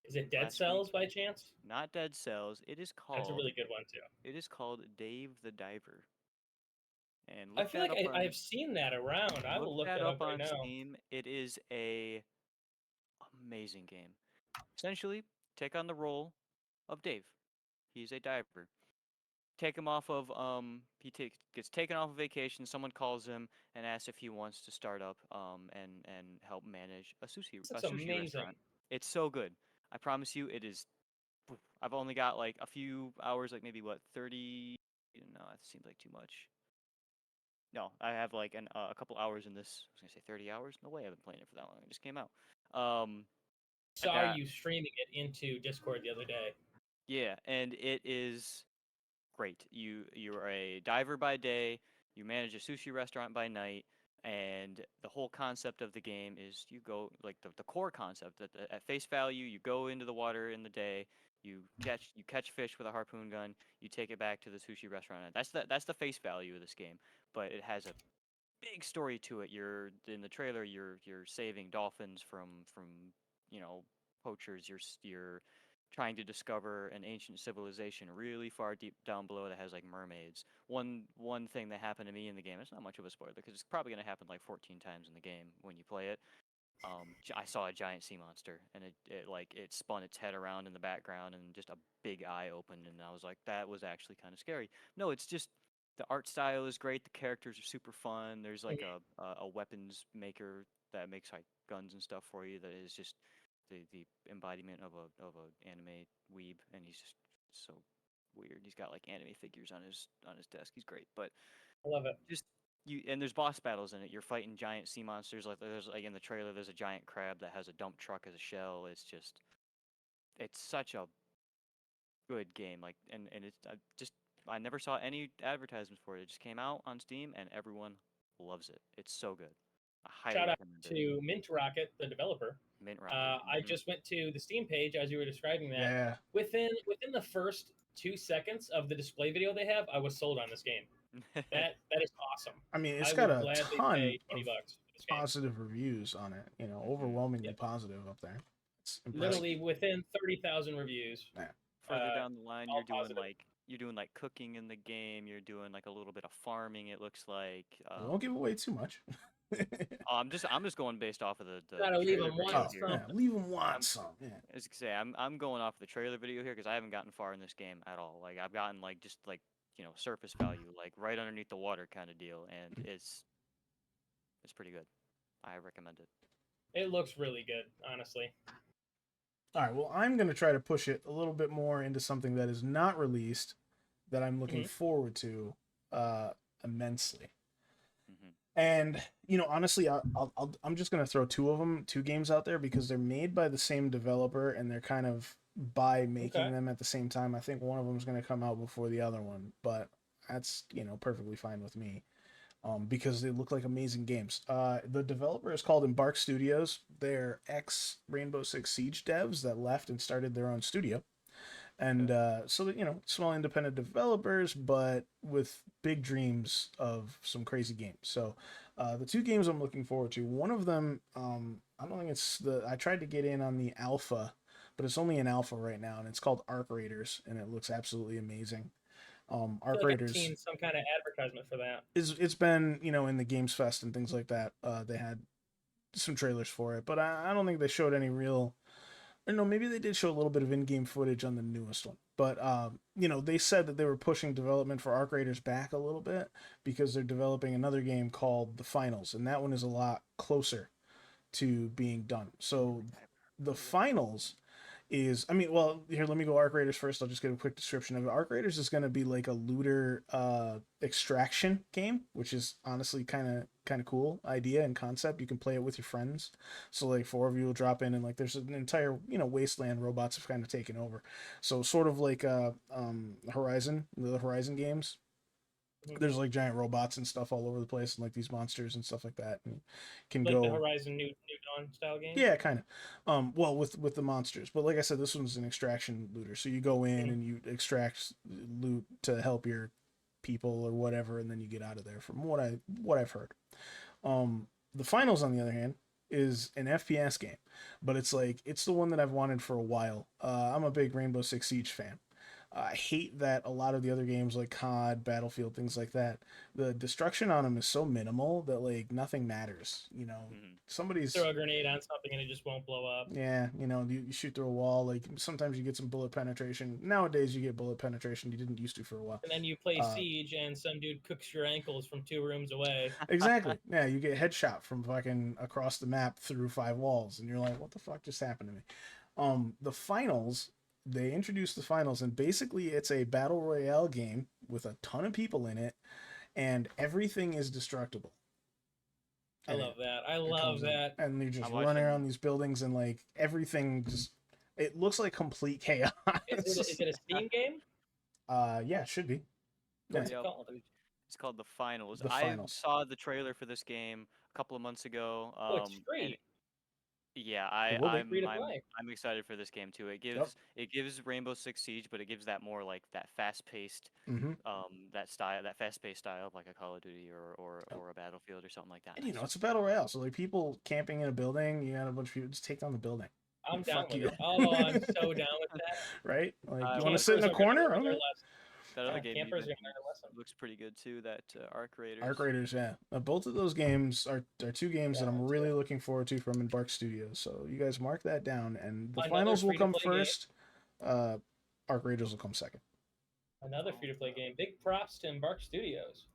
Is it Dead last Cells week. by chance? Not Dead Cells. It is called. That's a really good one too. It is called Dave the Diver. And I look feel that like up on, I've seen that around. I will look that that up up right on now. Steam. It is a amazing game. Essentially, take on the role of Dave. He's a diver. Take him off of gets taken off of vacation. Someone calls him and asks if he wants to start up and help manage a sushi That's amazing. restaurant. It's so good. I promise you, it is. I've only got like a few hours, like maybe 30. No, that seems like too much. No, I have like a couple hours in this. I was gonna say 30 hours. No way, I've been playing it for that long. It just came out. Saw you streaming it into Discord the other day. Yeah, and it is great. You're a diver by day, you manage a sushi restaurant by night, and the whole concept of the game is you go like the core concept that at face value you go into the water in the day, you catch fish with a harpoon gun, you take it back to the sushi restaurant. That's the face value of this game, but it has a big story to it. You're in the trailer. You're saving dolphins from poachers. You're trying to discover an ancient civilization really far deep down below that has like mermaids. One thing that happened to me in the game. It's not much of a spoiler because it's probably gonna happen like 14 times in the game when you play it. I saw a giant sea monster, and it spun its head around in the background, and just a big eye opened, and I was like, that was actually kind of scary. No, it's just the art style is great. The characters are super fun. There's like a weapons maker that makes like guns and stuff for you. That is just the embodiment of a anime weeb, and he's just so weird. He's got like anime figures on his desk. He's great, but I love it. just and there's boss battles in it. You're fighting giant sea monsters. Like there's like in the trailer, there's a giant crab that has a dump truck as a shell. It's such a good game. Like and I never saw any advertisements for it. It just came out on Steam and everyone loves it. It's so good. I highly Shout out recommend it. to Mint Rocket, the developer. Mint Rocket. I just went to the Steam page as you were describing that. Yeah. Within the first 2 seconds of the display video they have, I was sold on this game. That is awesome. I mean, it's I got would a gladly ton pay $20 of for this game. positive reviews on it. Overwhelmingly positive up there. It's impressive. Literally within 30,000 reviews. Yeah. Further down the line, all you're doing like cooking in the game. You're doing like a little bit of farming. It looks like. We won't give away too much. I'm just going based off of the Gotta leave trailer them video wanting here. something. Leave them want some. Yeah. As I say, I'm going off the trailer video here because I haven't gotten far in this game at all. Like I've gotten like just like surface value, like right underneath the water kind of deal, and it's pretty good. I recommend it. It looks really good, honestly. All right. Well, I'm gonna try to push it a little bit more into something that is not released, that I'm looking forward to immensely. And honestly, I'm just gonna throw two games out there because they're made by the same developer and they're kind of by making them at the same time. I think one of them is gonna come out before the other one, but that's perfectly fine with me, because they look like amazing games. The developer is called Embark Studios. They're ex Rainbow Six Siege devs that left and started their own studio. And so that, small independent developers, but with big dreams of some crazy games. So the two games I'm looking forward to, one of them, I don't think I tried to get in on the alpha, but it's only an alpha right now, and it's called Arc Raiders, and it looks absolutely amazing. I Arc feel like I've Raiders seen some kind of advertisement for that. it's been, in the Games Fest and things like that. They had some trailers for it, but I don't think they showed any real. Or no, maybe they did show a little bit of in-game footage on the newest one. But they said that they were pushing development for Arc Raiders back a little bit because they're developing another game called The Finals, and that one is a lot closer to being done. So The Finals is, well, here, let me go Arc Raiders first. I'll just get a quick description of it. Arc Raiders is going to be like a looter extraction game, which is honestly kind of cool idea and concept. You can play it with your friends, so like 4 of you will drop in, and like there's an entire wasteland. Robots have kind of taken over, so sort of like Horizon, the Horizon games. There's like giant robots and stuff all over the place, and like these monsters and stuff like that, and can like go the Horizon New Dawn style game. yeah, kind of. Well, with the monsters, but like I said, this one's an extraction looter. So you go in and you extract loot to help your people or whatever, and then you get out of there. From what I've heard, the Finals, on the other hand, is an FPS game, but it's the one that I've wanted for a while. I'm a big Rainbow Six Siege fan. I hate that a lot of the other games like COD, Battlefield, things like that, the destruction on them is so minimal that like nothing matters. Somebody's throw a grenade on something and it just won't blow up. Yeah, you shoot through a wall. Like sometimes you get some bullet penetration. Nowadays you get bullet penetration. You didn't used to for a while. And then you play Siege and some dude cooks your ankles from 2 rooms away. Exactly. Yeah, you get headshot from fucking across the map through 5 walls, and you're like, what the fuck just happened to me? The Finals. They introduced the Finals, and basically it's a battle royale game with a ton of people in it, and everything is destructible. I love that. I love that. And you just run around these buildings, and like everything it looks like complete chaos. Is it a Steam game? Yeah, it should be. What's it called? It's called The Finals. The Finals. I saw the trailer for this game a couple of months ago. It's free. Yeah, I'm excited for this game too. It gives Rainbow Six Siege, but it gives that more like that fast-paced, that fast-paced style of like a Call of Duty or a Battlefield or something like that. And it's a battle royale, so like people camping in a building, you got a bunch of people just take down the building. I'm down with it. Oh, I'm so down with that. Right? Like you want to sit in a corner? Okay. That other game looks pretty good too. That Arc Raiders. Arc Raiders, yeah. Both of those games are 2 games that I'm really looking forward to from Embark Studios. So you guys mark that down, and the Finals will come first. Arc Raiders will come second. Another free-to-play game. Big props to Embark Studios.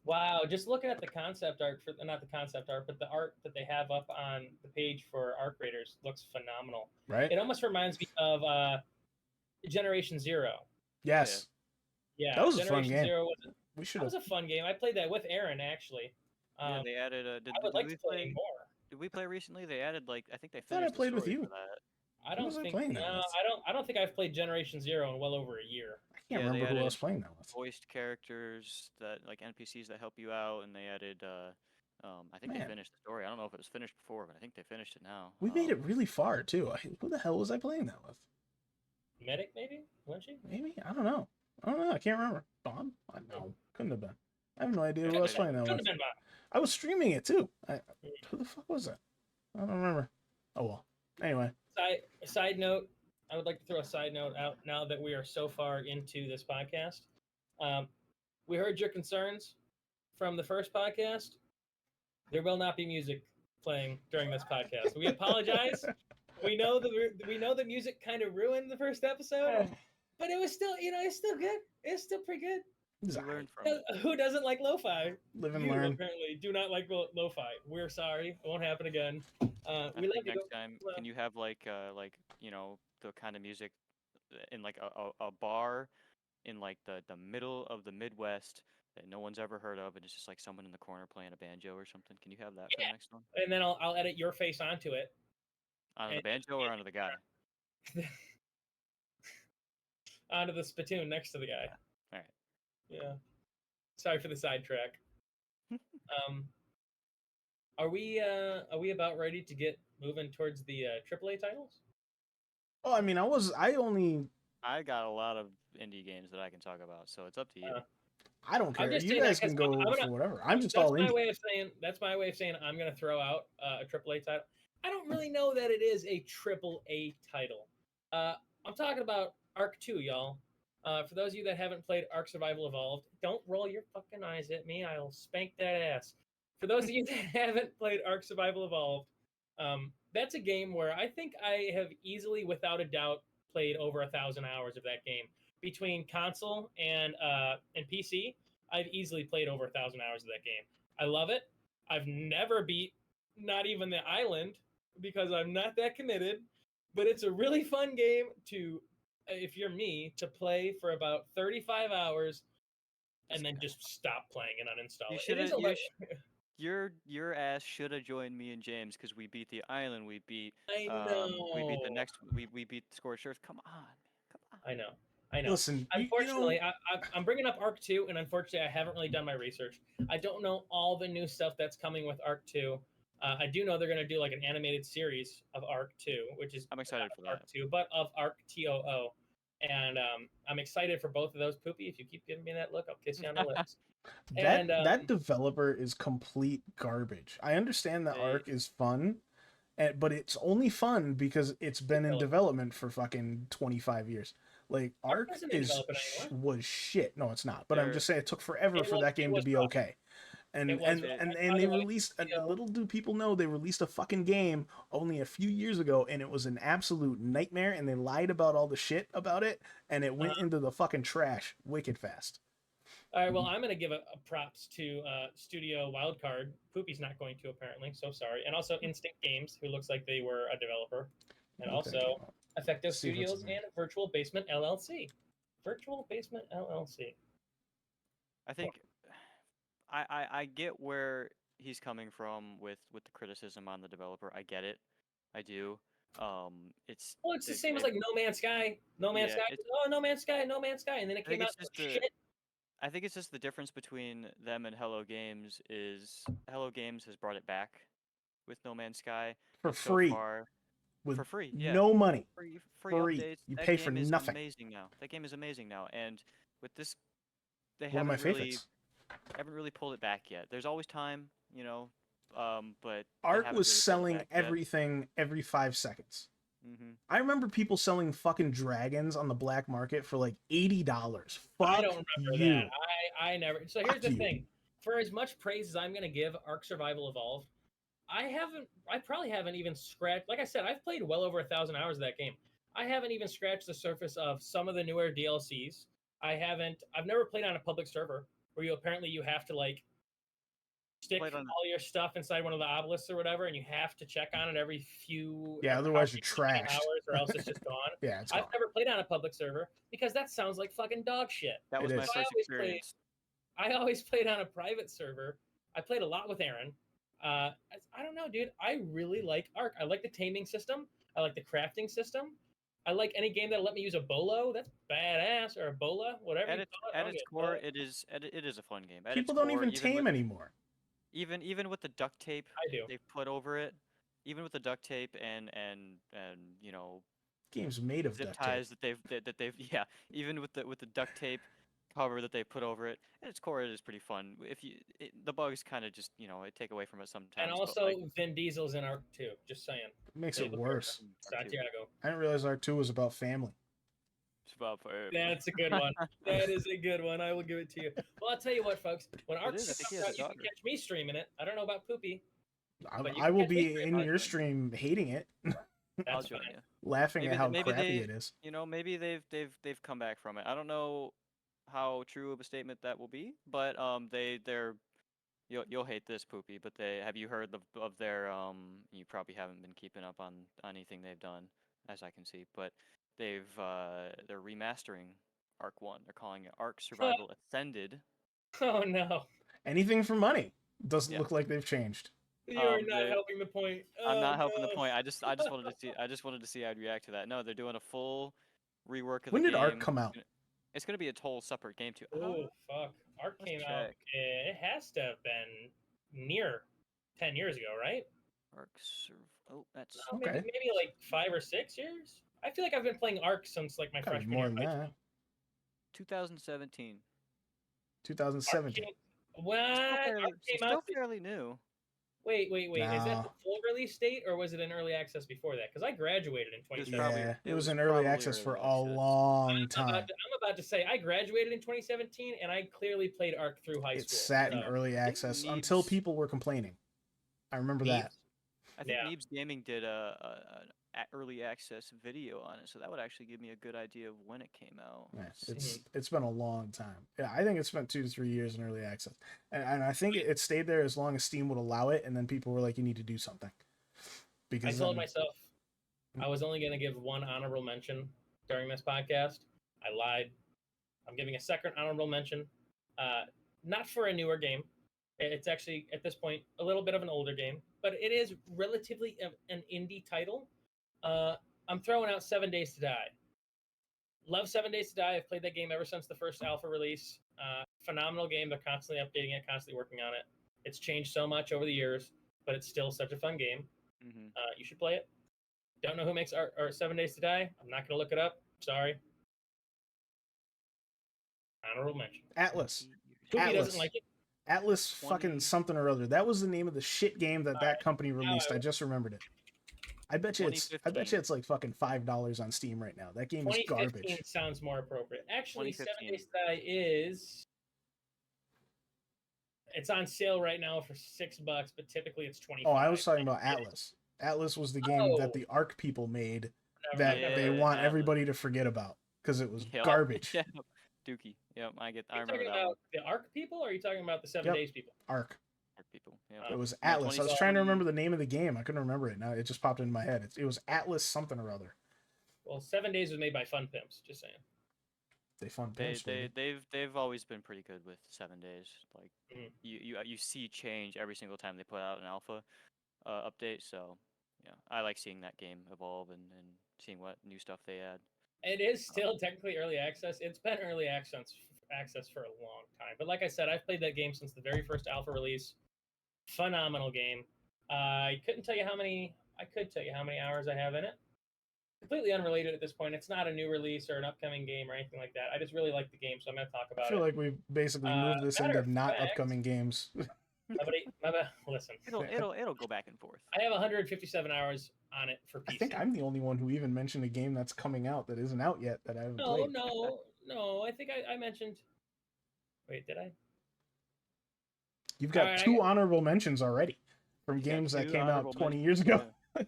Wow, just looking at the concept art not the concept art, but the art that they have up on the page for Arc Raiders looks phenomenal. Right? It almost reminds me of Generation Zero. Yes. Yeah, that was a fun game. That was a fun game. I played that with Aaron actually. Yeah, they added. I would like to play more. Did we play recently? They added I think they finished. I thought I played with you. I don't think I've played Generation Zero in well over a year. I can't remember who I was playing that with. Voiced characters that like NPCs that help you out, and they added. I think they finished the story. I don't know if it was finished before, but I think they finished it now. We made it really far too. Who the hell was I playing that with? Medic, maybe? Wasn't she? Maybe, I don't know. I can't remember. Bob? I know. Couldn't have been. I have no idea who I was playing that with. I was streaming it too. Who the fuck was that? I don't remember. Oh well. Anyway. Side note. I would like to throw a side note out now that we are so far into this podcast. We heard your concerns from the first podcast. There will not be music playing during this podcast. We apologize. We know the music kind of ruined the first episode. But it was still, it's still good. It's still pretty good. Learn from it. Who doesn't like lo-fi? Live and learn. Apparently, do not like lo-fi. We're sorry. It won't happen again. We like next time. Can you have the kind of music in like a bar in like the middle of the Midwest that no one's ever heard of, and it's just like someone in the corner playing a banjo or something? Can you have that for the next one? And then I'll edit your face onto it. Onto the banjo or onto the guy? Onto the spittoon next to the guy. All right. Yeah. Sorry for the sidetrack. Are we about ready to get moving towards the AAA titles? Oh, I mean, I I got a lot of indie games that I can talk about, so it's up to you. I don't I'm care. just You saying that guys can 'cause go I'm for gonna. whatever. I'm just That's all my indie. way of saying. That's my way of saying I'm gonna throw out a AAA title. I don't really know that it is a AAA title. I'm talking about Arc 2, y'all. For those of you that haven't played Arc Survival Evolved, don't roll your fucking eyes at me. I'll spank that ass. For those of you that haven't played Arc Survival Evolved, that's a game where I think I have easily, without a doubt, played over 1,000 hours of that game. Between console and PC, I've easily played over 1,000 hours of that game. I love it. I've never beat not even the island because I'm not that committed. But it's a really fun game to, if you're me, to play for about 35 hours and then just stop playing and uninstall You it. should It is have. a Your ass should have joined me and James because we beat the island. We beat I we beat the know. next. We beat Scorched Earth. Come on, man. Come on. I know. I know. Listen, Unfortunately, I'm bringing up Arc 2, and unfortunately, I haven't really done my research. I don't know all the new stuff that's coming with Arc 2. I do know they're going to do like an animated series of Arc 2, which is I'm excited for that. Arc 2, but of Arc TOO. And I'm excited for both of those, Poopy. If you keep giving me that look, I'll kiss you on the lips. that And that developer is complete garbage. I understand that They- Ark is fun, but it's only fun because it's been in development for fucking 25 years. Like Ark isn't in development anymore. was shit. No, it's not. But I'm They're- just saying it took forever It for was- that it game to was be rough. okay. And It was and rough. and, That's and why they I like, released you know- little do people know they released a fucking game only a few years ago, and it was an absolute nightmare, and they lied about all the shit about it, and it went into the fucking trash wicked fast. All right, well, I'm going to give a props to Studio Wildcard. Poopy's not going to, apparently, so sorry. And also Instinct Games, who looks like they were a developer. And Look that also game up. Effective See if it's Studios a name. and Virtual Basement LLC. Virtual Basement LLC. I think I get where he's coming from with the criticism on the developer. I get it. I do. It's Well, it's the it- same as it- like No Man's Sky. No Man's Yeah, Sky. it's- Oh, No Man's Sky, No Man's Sky. And then it I think came out it's just shit. I think it's just the difference between them and Hello Games is Hello Games has brought it back with No Man's Sky For and so free. far With for free. Yeah, no money. free free. updates. You That pay game for is nothing. amazing now. That game is amazing now, and with this, they One of my haven't really favorites. pulled it back yet. There's always time, but they Ark haven't was really pulled it selling back yet. everything every 5 seconds. Mm-hmm. I remember people selling fucking dragons on the black market for like $80. Fuck I don't remember you. that. I never. So here's Fuck the you. thing. For as much praise as I'm going to give Ark Survival Evolved, I probably haven't even scratched. Like I said, I've played well over 1,000 hours of that game. I haven't even scratched the surface of some of the newer DLCs. I've never played on a public server where you have to like stick Played on- all your stuff inside one of the obelisks or whatever, and you have to check on it every few. Yeah, otherwise you're however many trashed. hours, or else it's just gone. Yeah, it's I've gone. never played on a public server because that sounds like fucking dog shit. That was It my is. So first experience. I always played on a private server. I played a lot with Aaron. I don't know, dude. I really like Ark. I like the taming system. I like the crafting system. I like any game that'll let me use a bolo. That's badass, or a bola, whatever. At you its, call it. I at don't its give a core, fuck. it is a fun game. At People its don't core, even tame anymore. even with the duct tape I do. they've put over it, even with the duct tape and Game's made of zip duct tape. ties that they've yeah, even with the duct tape cover that they put over it, at its core it is pretty fun. The bugs kind of just it take away from it sometimes. And but, also, like, Vin Diesel's in Ark too. Just saying. It makes Hey, it look, worse. Ark 2. Santiago. I didn't realize R2 was about family. It's about forever. That's a good one. That is a good one. I will give it to you. Well, I'll tell you what, folks. When Ark is. I think he comes has a out, you can daughter. catch me streaming it. I don't know about Poopy. But you I can will catch me be streaming in it. your stream hating it, I'll That's join fine. you. laughing Maybe at how maybe crappy they- it is. Maybe they've come back from it. I don't know how true of a statement that will be, but they're you'll hate this, Poopy, but have you heard of their you probably haven't been keeping up on anything they've done, as I can see, but they're remastering Arc 1. They're calling it Arc Survival Ascended. Oh no. Anything for money. Doesn't Yeah. look like they've changed. You are not they- helping the point. I'm Oh, not helping the no. point. I just wanted to see how I'd react to that. No, they're doing a full rework of When the did game. Ark come out? It's gonna be a whole separate game too. Oh fuck! Ark Let's came out. check. It has to have been near 10 years ago, right? Oh, that's Maybe, Okay. maybe like 5 or 6 years. I feel like I've been playing Ark since like my Gotta be freshman more year of than high that. school. 2017. 2017. What? Ark Still came out. fairly new. Wait. Is that the No. full release date, or was it in early access before that? Because I graduated in It was 2017. Yeah, it was was in early probably access for early a access. long time. I'm about to say I graduated in 2017, and I clearly played Ark through high It school. sat in so- early I think access until Neebs- people were complaining. I remember that. I think Yeah. Neebs Gaming did an early access video on it, so that would actually give me a good idea of when it came out. Yeah, Let's see. it's been a long time. Yeah, I think it spent 2 to 3 years in early access, and I think it stayed there as long as Steam would allow it, and then people were like, "You need to do something." I Because told then, myself I was only going to give one honorable mention during this podcast. I lied. I'm giving a second honorable mention, not for a newer game. It's actually at this point a little bit of an older game, but it is relatively an indie title. I'm throwing out 7 Days to Die. Love 7 Days to Die. I've played that game ever since the first alpha release. Phenomenal game. They're constantly updating it, constantly working on it. It's changed so much over the years, but it's still such a fun game. Mhm. You should play it. Don't know who makes our 7 Days to Die. I'm not going to look it up. Sorry. Honorable mention. Atlas. Poopy Atlas. doesn't like it. Atlas 20. fucking something or other. That was the name of the shit game that company released. I just remembered it. I bet you it's like fucking $5 on Steam right now. That game is 2015 garbage. sounds more appropriate. Actually, 7 2015. Days to Die is. It's on sale right now for $6, but typically it's 25. Oh, I was talking about Atlas. Atlas was the game that the Ark people made that they want everybody to forget about because it was Yep. garbage. Yep. Dookie. Yep, I Are you remember talking that about one. the Ark people, or are you talking about the 7 Days people? Ark. People. Yep. It was No, Atlas. I was 20 trying to remember the name of the game. I couldn't remember it. Now it just popped into my head. It was Atlas something or other. Well, 7 Days was made by Fun Pimps. Just saying. They've always been pretty good with 7 days. Like Mhm. you see change every single time they put out an alpha update. So yeah, I like seeing that game evolve and seeing what new stuff they add. It is still technically early access. It's been early access for a long time. But like I said, I've played that game since the very first alpha release. Phenomenal game. I couldn't tell you how many. I could tell you how many hours I have in it. Completely unrelated at this point. It's not a new release or an upcoming game or anything like that. I just really like the game, so I'm going to talk about I feel it. like we've basically moved this matter into of not fact- upcoming games. Listen. It'll go back and forth. I have 157 hours on it for PC. I think I'm the only one who even mentioned a game that's coming out that isn't out yet that I haven't played. No. I think I mentioned. Wait, did I? You've got two honorable mentions already from games that came out 20 years ago. Yeah.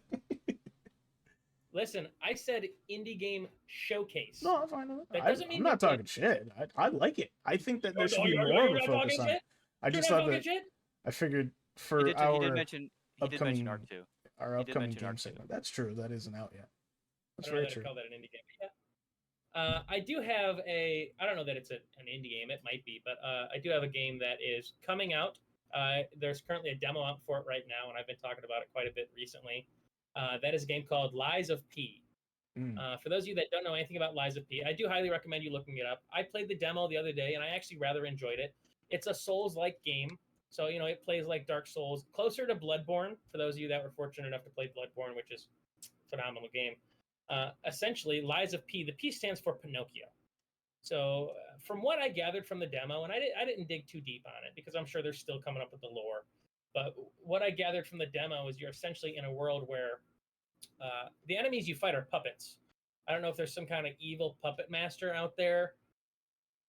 Listen, I said indie game showcase. No, I'm fine with it. That doesn't mean I'm not that talking shit. I like it. I think that there should be you're more of a not focus talking on shit? it. I You're just not thought talking that shit? I figured for He did our mention upcoming Ark 2. our He did upcoming mention game Ark 2. segment. That's true. That isn't out yet. That's I don't know very that true. I'd call that an indie game. Yeah. I do have I don't know that it's an indie game. It might be, but I do have a game that is coming out. There's currently a demo out for it right now, and I've been talking about it quite a bit recently. That is a game called Lies of P. For those of you that don't know anything about Lies of P, I do highly recommend you looking it up. I played the demo the other day, and I actually rather enjoyed it. It's a Souls-like game, so it plays like Dark Souls, closer to Bloodborne. For those of you that were fortunate enough to play Bloodborne, which is a phenomenal game. Essentially, Lies of P. The P stands for Pinocchio. So, from what I gathered from the demo, and I didn't dig too deep on it because I'm sure they're still coming up with the lore. But what I gathered from the demo is you're essentially in a world where the enemies you fight are puppets. I don't know if there's some kind of evil puppet master out there.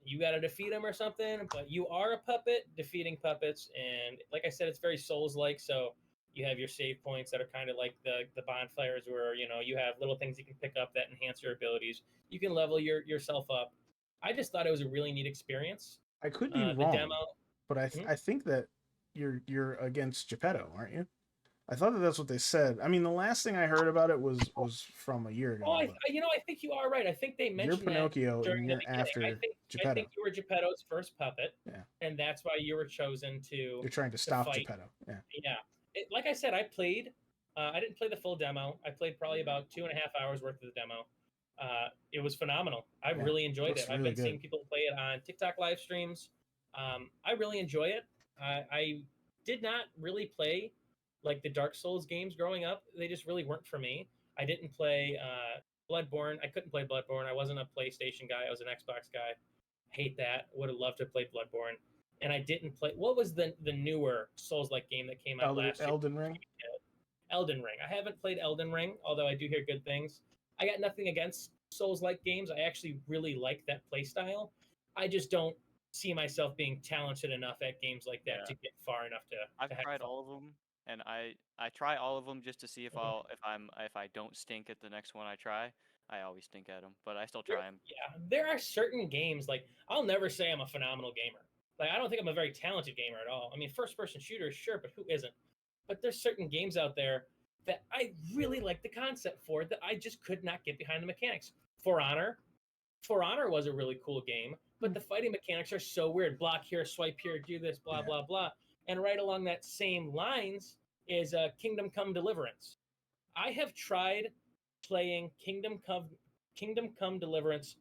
You got to defeat him or something, but you are a puppet defeating puppets. And like I said, it's very Souls-like. So you have your save points that are kind of like the bonfires where, you have little things you can pick up that enhance your abilities. You can level yourself up. I just thought it was a really neat experience. I could be wrong, The demo, but I think that you're against Geppetto, aren't you? I thought that's what they said. I mean, the last thing I heard about it was from a year ago. Oh, I think you are right. I think they mentioned you're Pinocchio that during and you're the beginning. after Geppetto. I think you were Geppetto's first puppet. Yeah. And that's why you were chosen to. You're trying to stop fight. Geppetto. Yeah. Yeah. Like I said, I played. I didn't play the full demo. I played probably about 2.5 hours worth of the demo. It was phenomenal. I really enjoyed it. I've been seeing people play it on TikTok live streams. I really enjoy it. I did not really play like the Dark Souls games growing up. They just really weren't for me. I didn't play Bloodborne. I couldn't play Bloodborne. I wasn't a PlayStation guy. I was an Xbox guy. Hate that. Would have loved to play Bloodborne. And I didn't play. What was the newer Souls-like game that came out last year? Elden Ring. Elden Ring. I haven't played Elden Ring, although I do hear good things. I got nothing against Souls-like games. I actually really like that play style. I just don't see myself being talented enough at games like that to get far enough to. I've have tried fun. all of them, and I try all of them just to see if Mhm. if I don't stink at the next one I try. I always stink at them, but I still try them. Yeah, there are certain games like I'll never say I'm a phenomenal gamer. Like I don't think I'm a very talented gamer at all. I mean, first-person shooters, sure, but who isn't? But there's certain games out there that I really like the concept for that I just could not get behind the mechanics. For Honor, For Honor was a really cool game, but the fighting mechanics are so weird. Block here, swipe here, do this, blah blah blah. And right along that same lines is Kingdom Come Deliverance. I have tried playing Kingdom Come Deliverance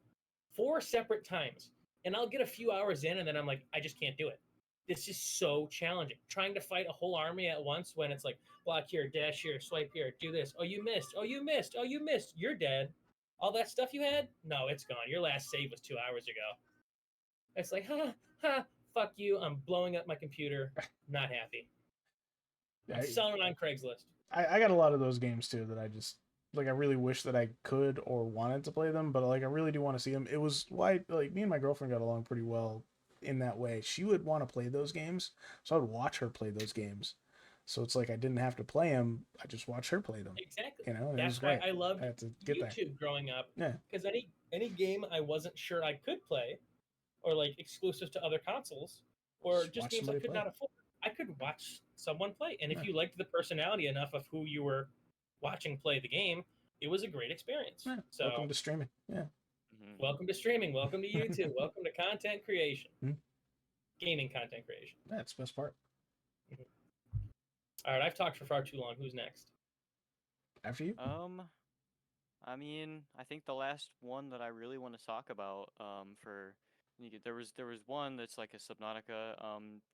4 separate times, and I'll get a few hours in, and then I'm like, I just can't do it. This is so challenging. Trying to fight a whole army at once when it's like block here, dash here, swipe here, do this. Oh, you missed. Oh, you missed. Oh, you missed. You're dead. All that stuff you had? No, it's gone. Your last save was 2 hours ago. It's like, fuck you. I'm blowing up my computer. Not happy. I'm selling it on Craigslist. I got a lot of those games too that I just like. I really wish that I could or wanted to play them, but like I really do want to see them. It was why like me and my girlfriend got along pretty well in that way. She would want to play those games, so I would watch her play those games. So it's like I didn't have to play them; I just watched her play them. Exactly. You know, and that's why I loved YouTube that. growing up. Yeah. Because any game I wasn't sure I could play, or like exclusive to other consoles, or just games I could not afford, I could watch someone play. And if you liked the personality enough of who you were watching play the game, it was a great experience. Yeah. So welcome to streaming. Yeah. Welcome to streaming. Welcome to YouTube. Welcome to content creation. Gaming content creation. That's the best part. All right, I've talked for far too long. Who's next? After you. I mean, I think the last one that I really want to talk about, there was one that's like a Subnautica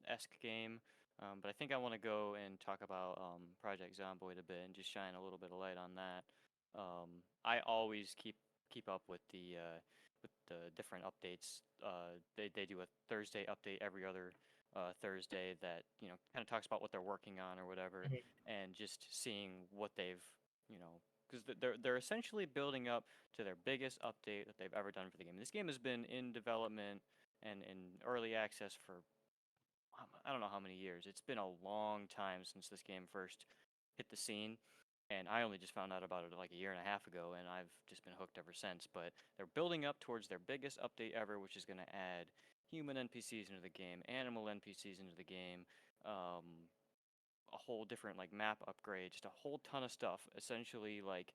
esque game, but I think I want to go and talk about Project Zomboid a bit and just shine a little bit of light on that. I always keep up with the different updates. They do a Thursday update every other Thursday that kind of talks about what they're working on or whatever, and just seeing what they've because they're essentially building up to their biggest update that they've ever done for the game. This game has been in development and in early access for I don't know how many years. It's been a long time since this game first hit the scene, and I only just found out about it like a year and a half ago, and I've just been hooked ever since. But they're building up towards their biggest update ever, which is going to add human NPCs into the game, animal NPCs into the game, a whole different like map upgrade, just a whole ton of stuff. Essentially, like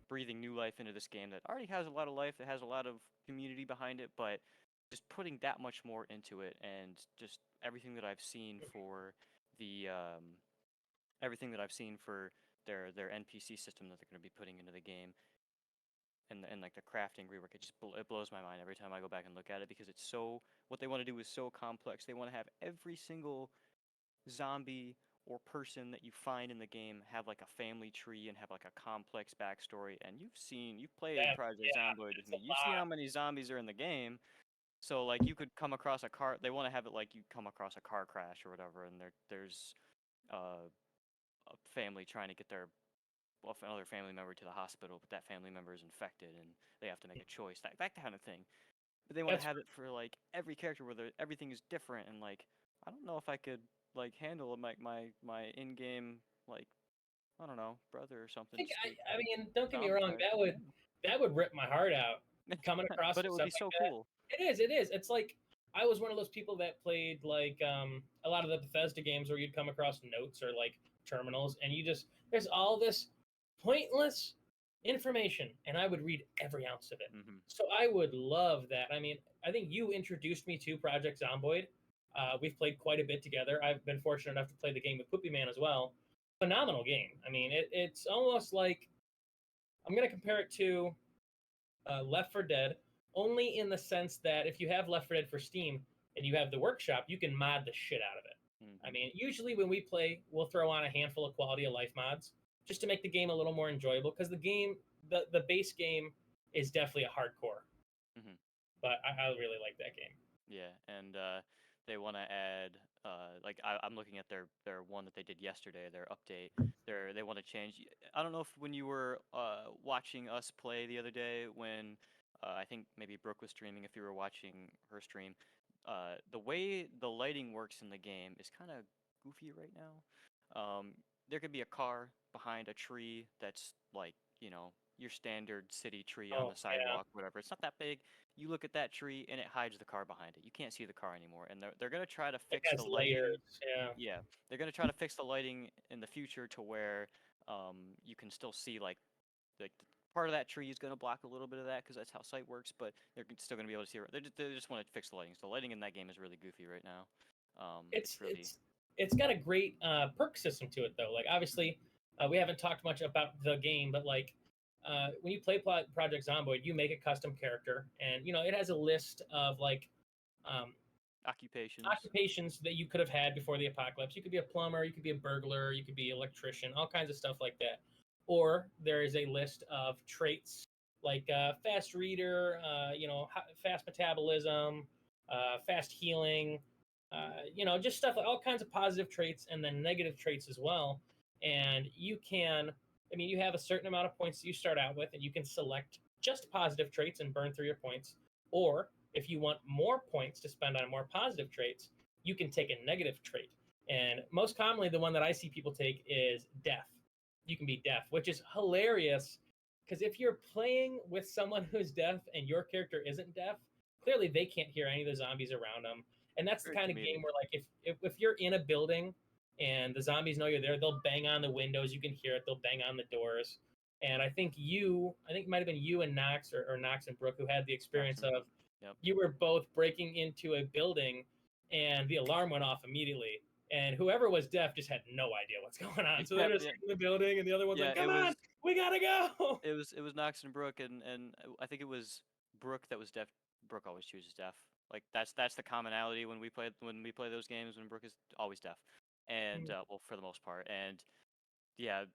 breathing new life into this game that already has a lot of life, that has a lot of community behind it, but just putting that much more into it, and just everything that I've seen for the their NPC system that they're going to be putting into the game, and like the crafting rework, it blows my mind every time I go back and look at it, because it's so, what they want to do is so complex. They want to have every single zombie or person that you find in the game have like a family tree and have like a complex backstory. And you've played Project Zomboid with me. You see how many zombies are in the game. So like you could come across a car. They want to have it like you come across a car crash or whatever, and there's a family trying to get another family member to the hospital, but that family member is infected, and they have to make a choice. That kind of thing. But they want to have it for like every character where everything is different, and like I don't know if I could like handle my in-game, like I don't know, brother or something. I mean, don't get me wrong, that would rip my heart out coming across. But it would be so cool. It is. It's like I was one of those people that played like a lot of the Bethesda games where you'd come across notes or like terminals, and there's all this pointless information, and I would read every ounce of it. So I would love that. I mean, I think you introduced me to Project Zomboid. We've played quite a bit together. I've been fortunate enough to play the game with Poopyman as well. Phenomenal game. I mean, it's almost like, I'm going to compare it to Left 4 Dead, only in the sense that if you have Left 4 Dead for Steam and you have the workshop, you can mod the shit out of it. I mean, usually when we play, we'll throw on a handful of quality of life mods just to make the game a little more enjoyable, because the base game is definitely a hardcore. Mhm. But I really like that game. Yeah, and they want to add like I'm looking at their one that they did yesterday, their update. They want to change. I don't know if when you were watching us play the other day, when I think maybe Brooke was streaming. If you were watching her stream, the way the lighting works in the game is kind of goofy right now. There could be a car behind a tree that's like your standard city tree on Oh the yeah, sidewalk, whatever. It's not that big. You look at that tree and it hides the car behind it. You can't see the car anymore. And they're gonna try to it fix has the lighting. layers. Yeah. Yeah, they're gonna try to fix the lighting in the future to where you can still see like part of that tree is gonna block a little bit of that because that's how sight works. But they're still gonna be able to see it. They just want to fix the lighting. So the lighting in that game is really goofy right now. It's It's really it's got a great perk system to it though. Like obviously, we haven't talked much about the game, but like when you play Project Zomboid, you make a custom character, and it has a list of like um, occupations. occupations that you could have had before the apocalypse. You could be a plumber, you could be a burglar, you could be an electrician, all kinds of stuff like that. Or there is a list of traits like fast reader, fast metabolism, fast healing, just stuff like all kinds of positive traits and then negative traits as well. And you have a certain amount of points that you start out with, and you can select just positive traits and burn through your points. Or if you want more points to spend on more positive traits, you can take a negative trait. And most commonly, the one that I see people take is deaf. You can be deaf, which is hilarious because if you're playing with someone who's deaf and your character isn't deaf, clearly they can't hear any of the zombies around them. And that's the Very kind of comedic. game where, like, if you're in a building and the zombies know you're there, they'll bang on the windows. You can hear it. They'll bang on the doors. And I think it might have been you and Knox or Knox and Brooke who had the experience of Yep. you were both breaking into a building and the alarm went off immediately. And whoever was deaf just had no idea what's going on. So they're just in the building, and the other one's Yeah, like, "Come on, we gotta go." it was Knox and Brooke, and I think it was Brooke that was deaf. Brooke always chooses deaf. Like that's the commonality when we play those games, when Brooke is always deaf, and well, for the most part. And yeah,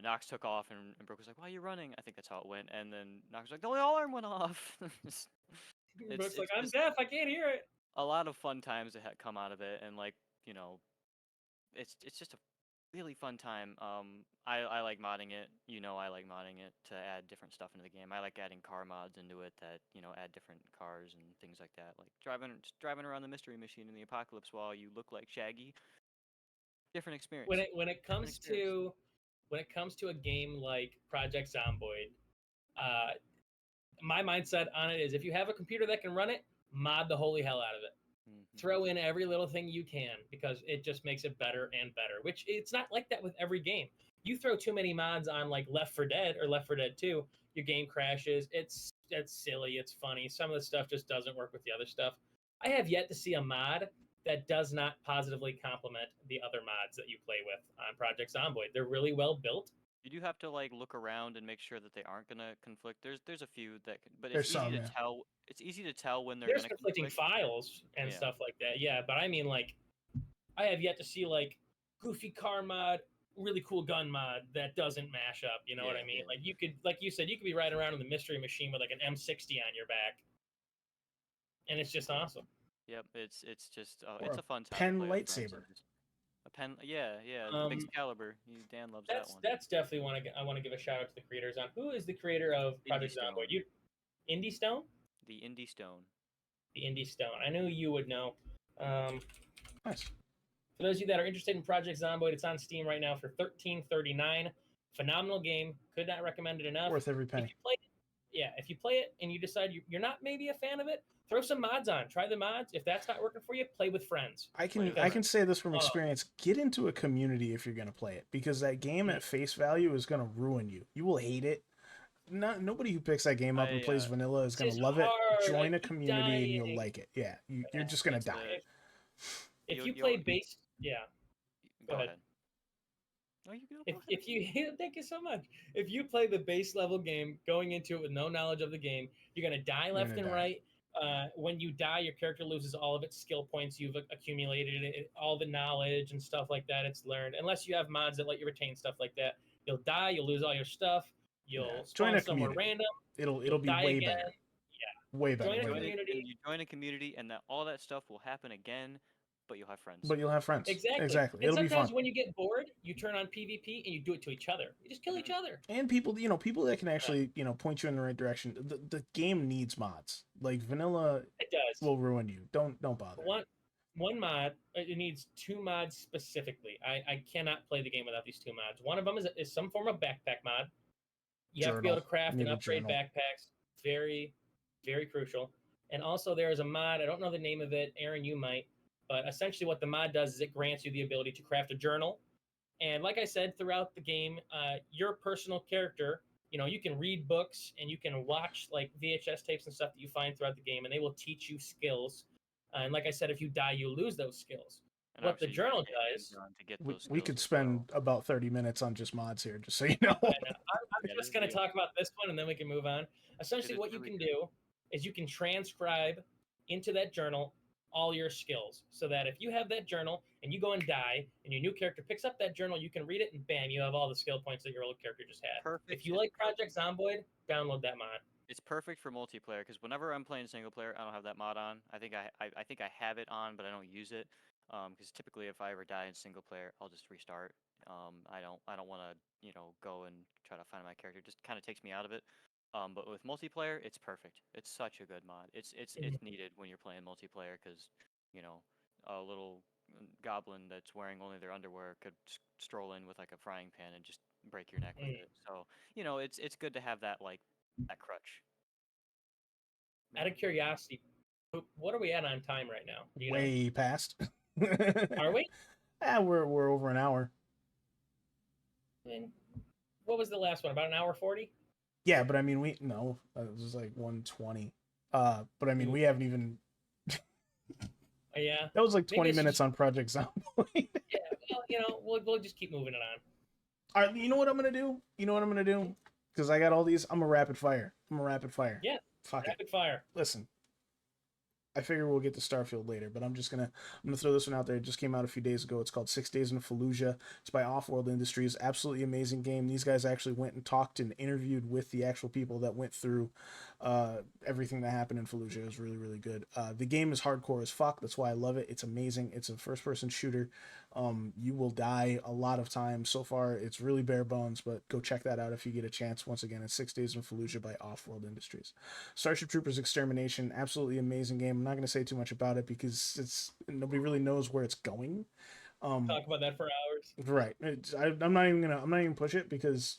Knox took off, and Brooke was like, "Why are you running?" I think that's how it went. And then Knox was like, "The alarm went off." Brooke's like, It's "I'm just deaf, I can't hear it." a lot of fun times that come out of it, and like it's just a really fun time. I like modding it. I like modding it to add different stuff into the game. I like adding car mods into it that add different cars and things like that. Like driving around the mystery machine in the apocalypse while you look like Shaggy. Different experience. When it comes to a game like Project Zomboid, uh, my mindset on it is if you have a computer that can run it, mod the holy hell out of it. Throw in every little thing you can because it just makes it better and better. Which it's not like that with every game. You throw too many mods on like Left 4 Dead or Left 4 Dead 2, your game crashes. It's silly. It's funny. Some of the stuff just doesn't work with the other stuff. I have yet to see a mod that does not positively complement the other mods that you play with on Project Zomboid. They're really well built. You do have to like look around and make sure that they aren't gonna conflict. There's a few that, but There's it's easy some, to yeah. tell. It's easy to tell when they're There's gonna conflicting conflict. files and Yeah. stuff like that. Yeah, but I mean, like, I have yet to see like goofy car mod, really cool gun mod that doesn't mash up. You know what I mean? Yeah. Like you could, like you said, you could be riding around in the mystery machine with like an M60 on your back, and it's just awesome. Yep. It's just Or it's a a fun time pen to play with friends. lightsaber. A pen. Yeah. The big Excalibur. Dan loves that one. That's definitely I want to give a shout out to the creators on. Who is the creator of Project Indie Zomboid? Stone. Indie Stone? The Indie Stone. The Indie Stone. I knew you would know. Nice. For those of you that are interested in Project Zomboid, it's on Steam right now for $13.39. Phenomenal game. Could not recommend it enough. Worth every penny. If you play it and you decide you're not maybe a fan of it, throw some mods on. Try the mods. If that's not working for you, play with friends. I can say this from experience. Get into a community if you're going to play it, because that game at face value is going to ruin you. You will hate it. Nobody who picks that game up and plays vanilla is going to love it. Join a community and you'll like it. Yeah, you're just going to die. If you play base, yeah. Go ahead. No, you go. If you thank you so much. If you play the base level game going into it with no knowledge of the game, you're gonna die left and right. When you die, your character loses all of its skill points you've accumulated, all the knowledge and stuff like that it's learned. Unless you have mods that let you retain stuff like that, you'll die. You'll lose all your stuff. You'll Join spawn a somewhere community. random. It'll You'll be die way again. better. Yeah. Way better. Join a way better. community. And you join a community, and all that stuff will happen again, but you'll have friends. But you'll have friends. Exactly. And It'll be sometimes fun. when you get bored, you turn on PvP and you do it to each other. You just kill each other. And people, people that can actually, point you in the right direction. The game needs mods. Like vanilla It does. will ruin you. Don't bother. One mod, it needs 2 mods specifically. I cannot play the game without these 2 mods. One of them is some form of backpack mod. You have to be able to craft and upgrade backpacks. Very, very crucial. And also there is a mod, I don't know the name of it, Aaron, you might, but essentially what the mod does is it grants you the ability to craft a journal. And like I said, throughout the game, your personal character, you can read books and you can watch like VHS tapes and stuff that you find throughout the game, and they will teach you skills. And like I said, if you die, you lose those skills. And What the journal does, we could spend about 30 minutes on just mods here, just so you know. I'm just going to talk about this one, and then we can move on. Essentially, what you can do is you can transcribe into that journal all your skills, so that if you have that journal and you go and die, and your new character picks up that journal, you can read it, and bam, you have all the skill points that your old character just had. Perfect. If you like Project Zomboid, download that mod. It's perfect for multiplayer because whenever I'm playing single player, I don't have that mod on. I think I have it on, but I don't use it. Because typically, if I ever die in single player, I'll just restart. I don't want to go and try to find my character. It just kind of takes me out of it. But with multiplayer, it's perfect. It's such a good mod. It's needed when you're playing multiplayer because a little goblin that's wearing only their underwear could stroll in with like a frying pan and just break your neck with it. So it's good to have that that crutch. Out of curiosity, what are we at on time right now? Way past. Are we? Yeah, we're over an hour. And what was the last one? About an hour 40? Yeah, but I mean, it was like 120. But I mean, we haven't even. Yeah. That was like 20 minutes on Project Zomboid. Yeah, well, we'll just keep moving it on. All right, you know what I'm gonna do? Because I got all these. I'm a rapid fire. Yeah. Fuck rapid fire. Listen, I figure we'll get to Starfield later, but I'm gonna throw this one out there. It just came out a few days ago. It's called 6 Days in Fallujah. It's by Offworld Industries. Absolutely amazing game. These guys actually went and talked and interviewed with the actual people that went through everything that happened in Fallujah. It was really, really good. The game is hardcore as fuck. That's why I love it. It's amazing. It's a first-person shooter. You will die a lot of times. So far, it's really bare bones, but go check that out if you get a chance. Once again, it's 6 Days in Fallujah by Offworld Industries. Starship Troopers Extermination, absolutely amazing game. I'm not going to say too much about it because nobody really knows where it's going. Talk about that for hours. Right. I'm not even gonna push it because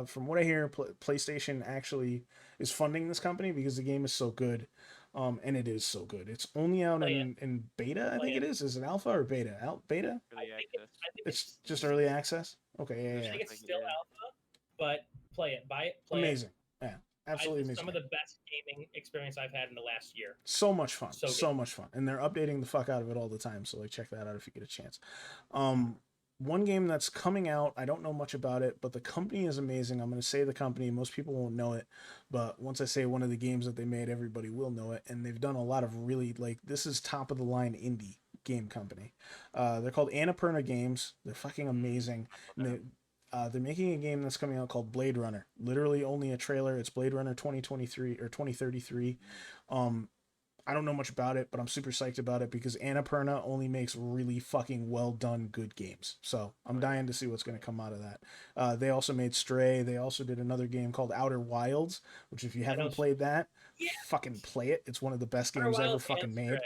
from what I hear, PlayStation actually is funding this company because the game is so good. And it is so good. It's only out in beta, I think it is. Is it alpha or beta? Beta? Early access. It's just early access? Okay, yeah. I think it's still alpha, but play it. Buy it, play amazing. it. Yeah, absolutely amazing. Some of the best gaming experience I've had in the last year. So much fun. So much fun. And they're updating the fuck out of it all the time, so check that out if you get a chance. One game that's coming out, I don't know much about it, but the company is amazing. I'm going to say the company. Most people won't know it, but once I say one of the games that they made, everybody will know it. And they've done a lot of really, this is top of the line indie game company. They're called Annapurna Games. They're fucking amazing. And they're making a game that's coming out called Blade Runner. Literally only a trailer. It's Blade Runner 2023 or 2033. I don't know much about it, but I'm super psyched about it because Annapurna only makes really fucking well done good games. So I'm dying to see what's going to come out of that. They also made Stray. They also did another game called Outer Wilds, which if you haven't played that, fucking play it. It's one of the best games ever fucking made.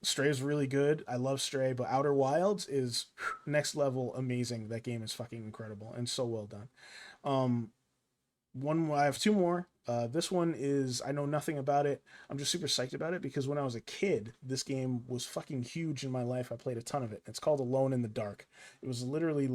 Stray is really good. I love Stray, but Outer Wilds is next level amazing. That game is fucking incredible and so well done. I have 2 more. This one is, I know nothing about it. I'm just super psyched about it because when I was a kid, this game was fucking huge in my life. I played a ton of it. It's called Alone in the Dark. It was literally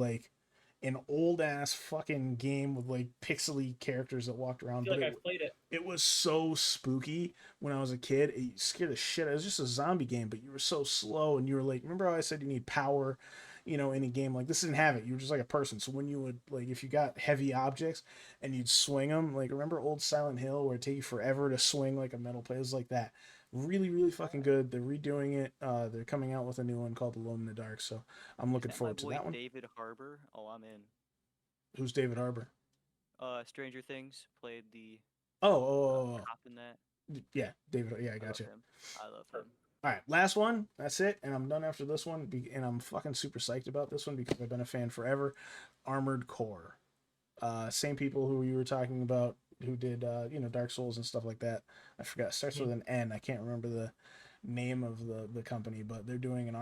an old ass fucking game with pixely characters that walked around. I've played it. It was so spooky when I was a kid. It scared the shit. It was just a zombie game, but you were so slow and you were remember how I said you need power? In a game this didn't have it. You were just like a person. So when you would if you got heavy objects and you'd swing them, remember old Silent Hill where it'd take you forever to swing a metal plate? It was like that. Really, really fucking good. They're redoing it. They're coming out with a new one called Alone in the Dark. So I'm looking forward to that one. David Harbour. Oh, I'm in. Who's David Harbour? Stranger Things played the Oh, cop in that. yeah, David. Yeah, I I got love you. him. I love him. All right, last one. That's it, and I'm done after this one. And I'm fucking super psyched about this one because I've been a fan forever. Armored Core. Same people who you were talking about who did Dark Souls and stuff like that. I forgot. It starts with an N. I can't remember the name of the company, but they're doing a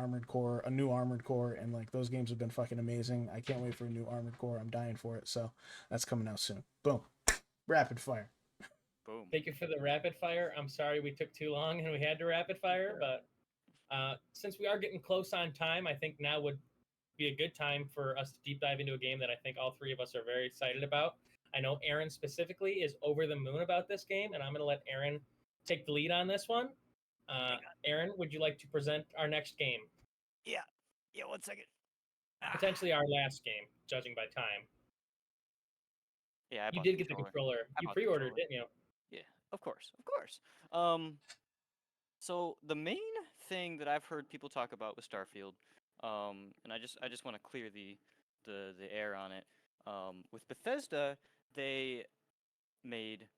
new Armored Core, and like those games have been fucking amazing. I can't wait for a new Armored Core. I'm dying for it. So that's coming out soon. Boom. Rapid fire. Boom. Thank you for the rapid fire. I'm sorry we took too long and we had to rapid fire, but since we are getting close on time, I think now would be a good time for us to deep dive into a game that I think all three of us are very excited about. I know Aaron specifically is over the moon about this game, and I'm going to let Aaron take the lead on this one. Aaron, would you like to present our next game? Yeah. 1 second. Potentially our last game, judging by time. Yeah, You did get the controller. You pre-ordered, didn't you? Yeah, of course. So the main thing that I've heard people talk about with Starfield, and I just want to clear the air on it. With Bethesda, they made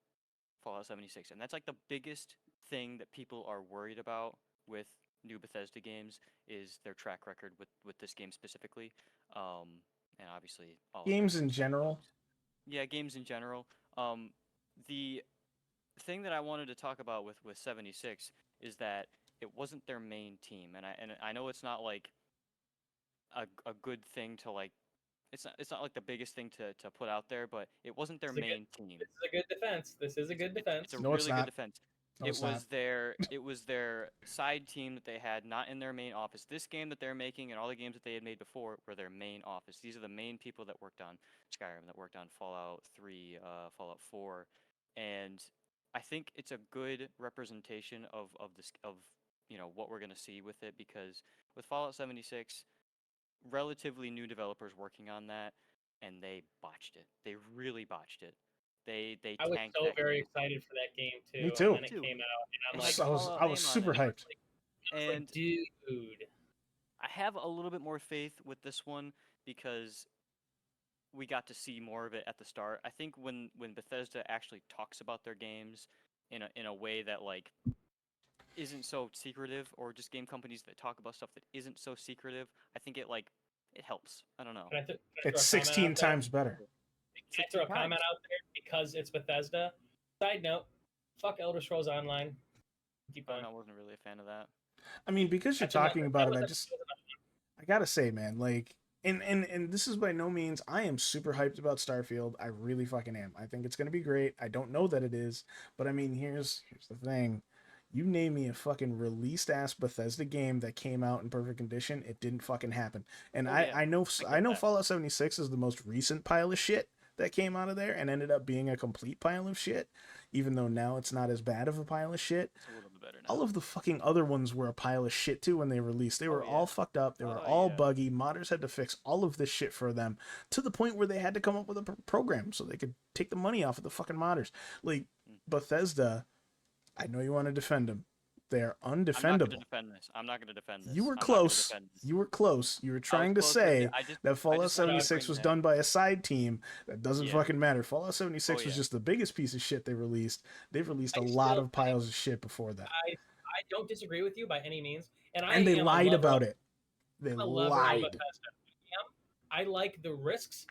Fallout 76, and that's like the biggest thing that people are worried about with new Bethesda games is their track record with this game specifically, and obviously all of their Games in games have general. bugs. Yeah, games in general. The thing that I wanted to talk about with 76 is that it wasn't their main team, and I know it's not like a good thing to like. It's not like the biggest thing to put out there, but it wasn't their main team. This is a good defense. This is a good defense. It's a No, it's really good not. defense. No, it's not. It was their side team that they had, not in their main office. This game that they're making and all the games that they had made before were their main office. These are the main people that worked on Skyrim, that worked on Fallout 3, Fallout 4, and I think it's a good representation of this of what we're gonna see with it, because with Fallout 76, relatively new developers working on that, and they botched it. They really botched it. They I was tanked so that very game. excited for that game too. Me too. And then it came out, and I'm And, like, like, I was super hyped. And dude. I have a little bit more faith with this one because we got to see more of it at the start. I think when Bethesda actually talks about their games in a way that like isn't so secretive, or just game companies that talk about stuff that isn't so secretive, I think it helps. I don't know. Can I throw It's a comment 16 out there? times better. Can I throw a comment out there because it's Bethesda? Side note, fuck Elder Scrolls Online. Keep going. I wasn't really a fan of that. I mean, because you're talking about it, I gotta say, man, like, and this is by no means, I am super hyped about Starfield. I really fucking am. I think it's gonna be great. I don't know that it is, but I mean, here's the thing. You name me a fucking released ass Bethesda game that came out in perfect condition, it didn't fucking happen. And I know Fallout 76 is the most recent pile of shit that came out of there and ended up being a complete pile of shit, even though now it's not as bad of a pile of shit. It's a little bit better now. All of the fucking other ones were a pile of shit too when they released. They were all fucked up. They were all buggy. Modders had to fix all of this shit for them to the point where they had to come up with a program so they could take the money off of the fucking modders. Like, Bethesda, I know you want to defend them. They're undefendable. I'm not going to defend this. You were close. You were close. You were trying to say that Fallout 76 was done by a side team. That doesn't fucking matter. Fallout 76 was just the biggest piece of shit they released. They've released a lot of piles of shit before that. I don't disagree with you by any means. And they lied about it. They lied. I like the risks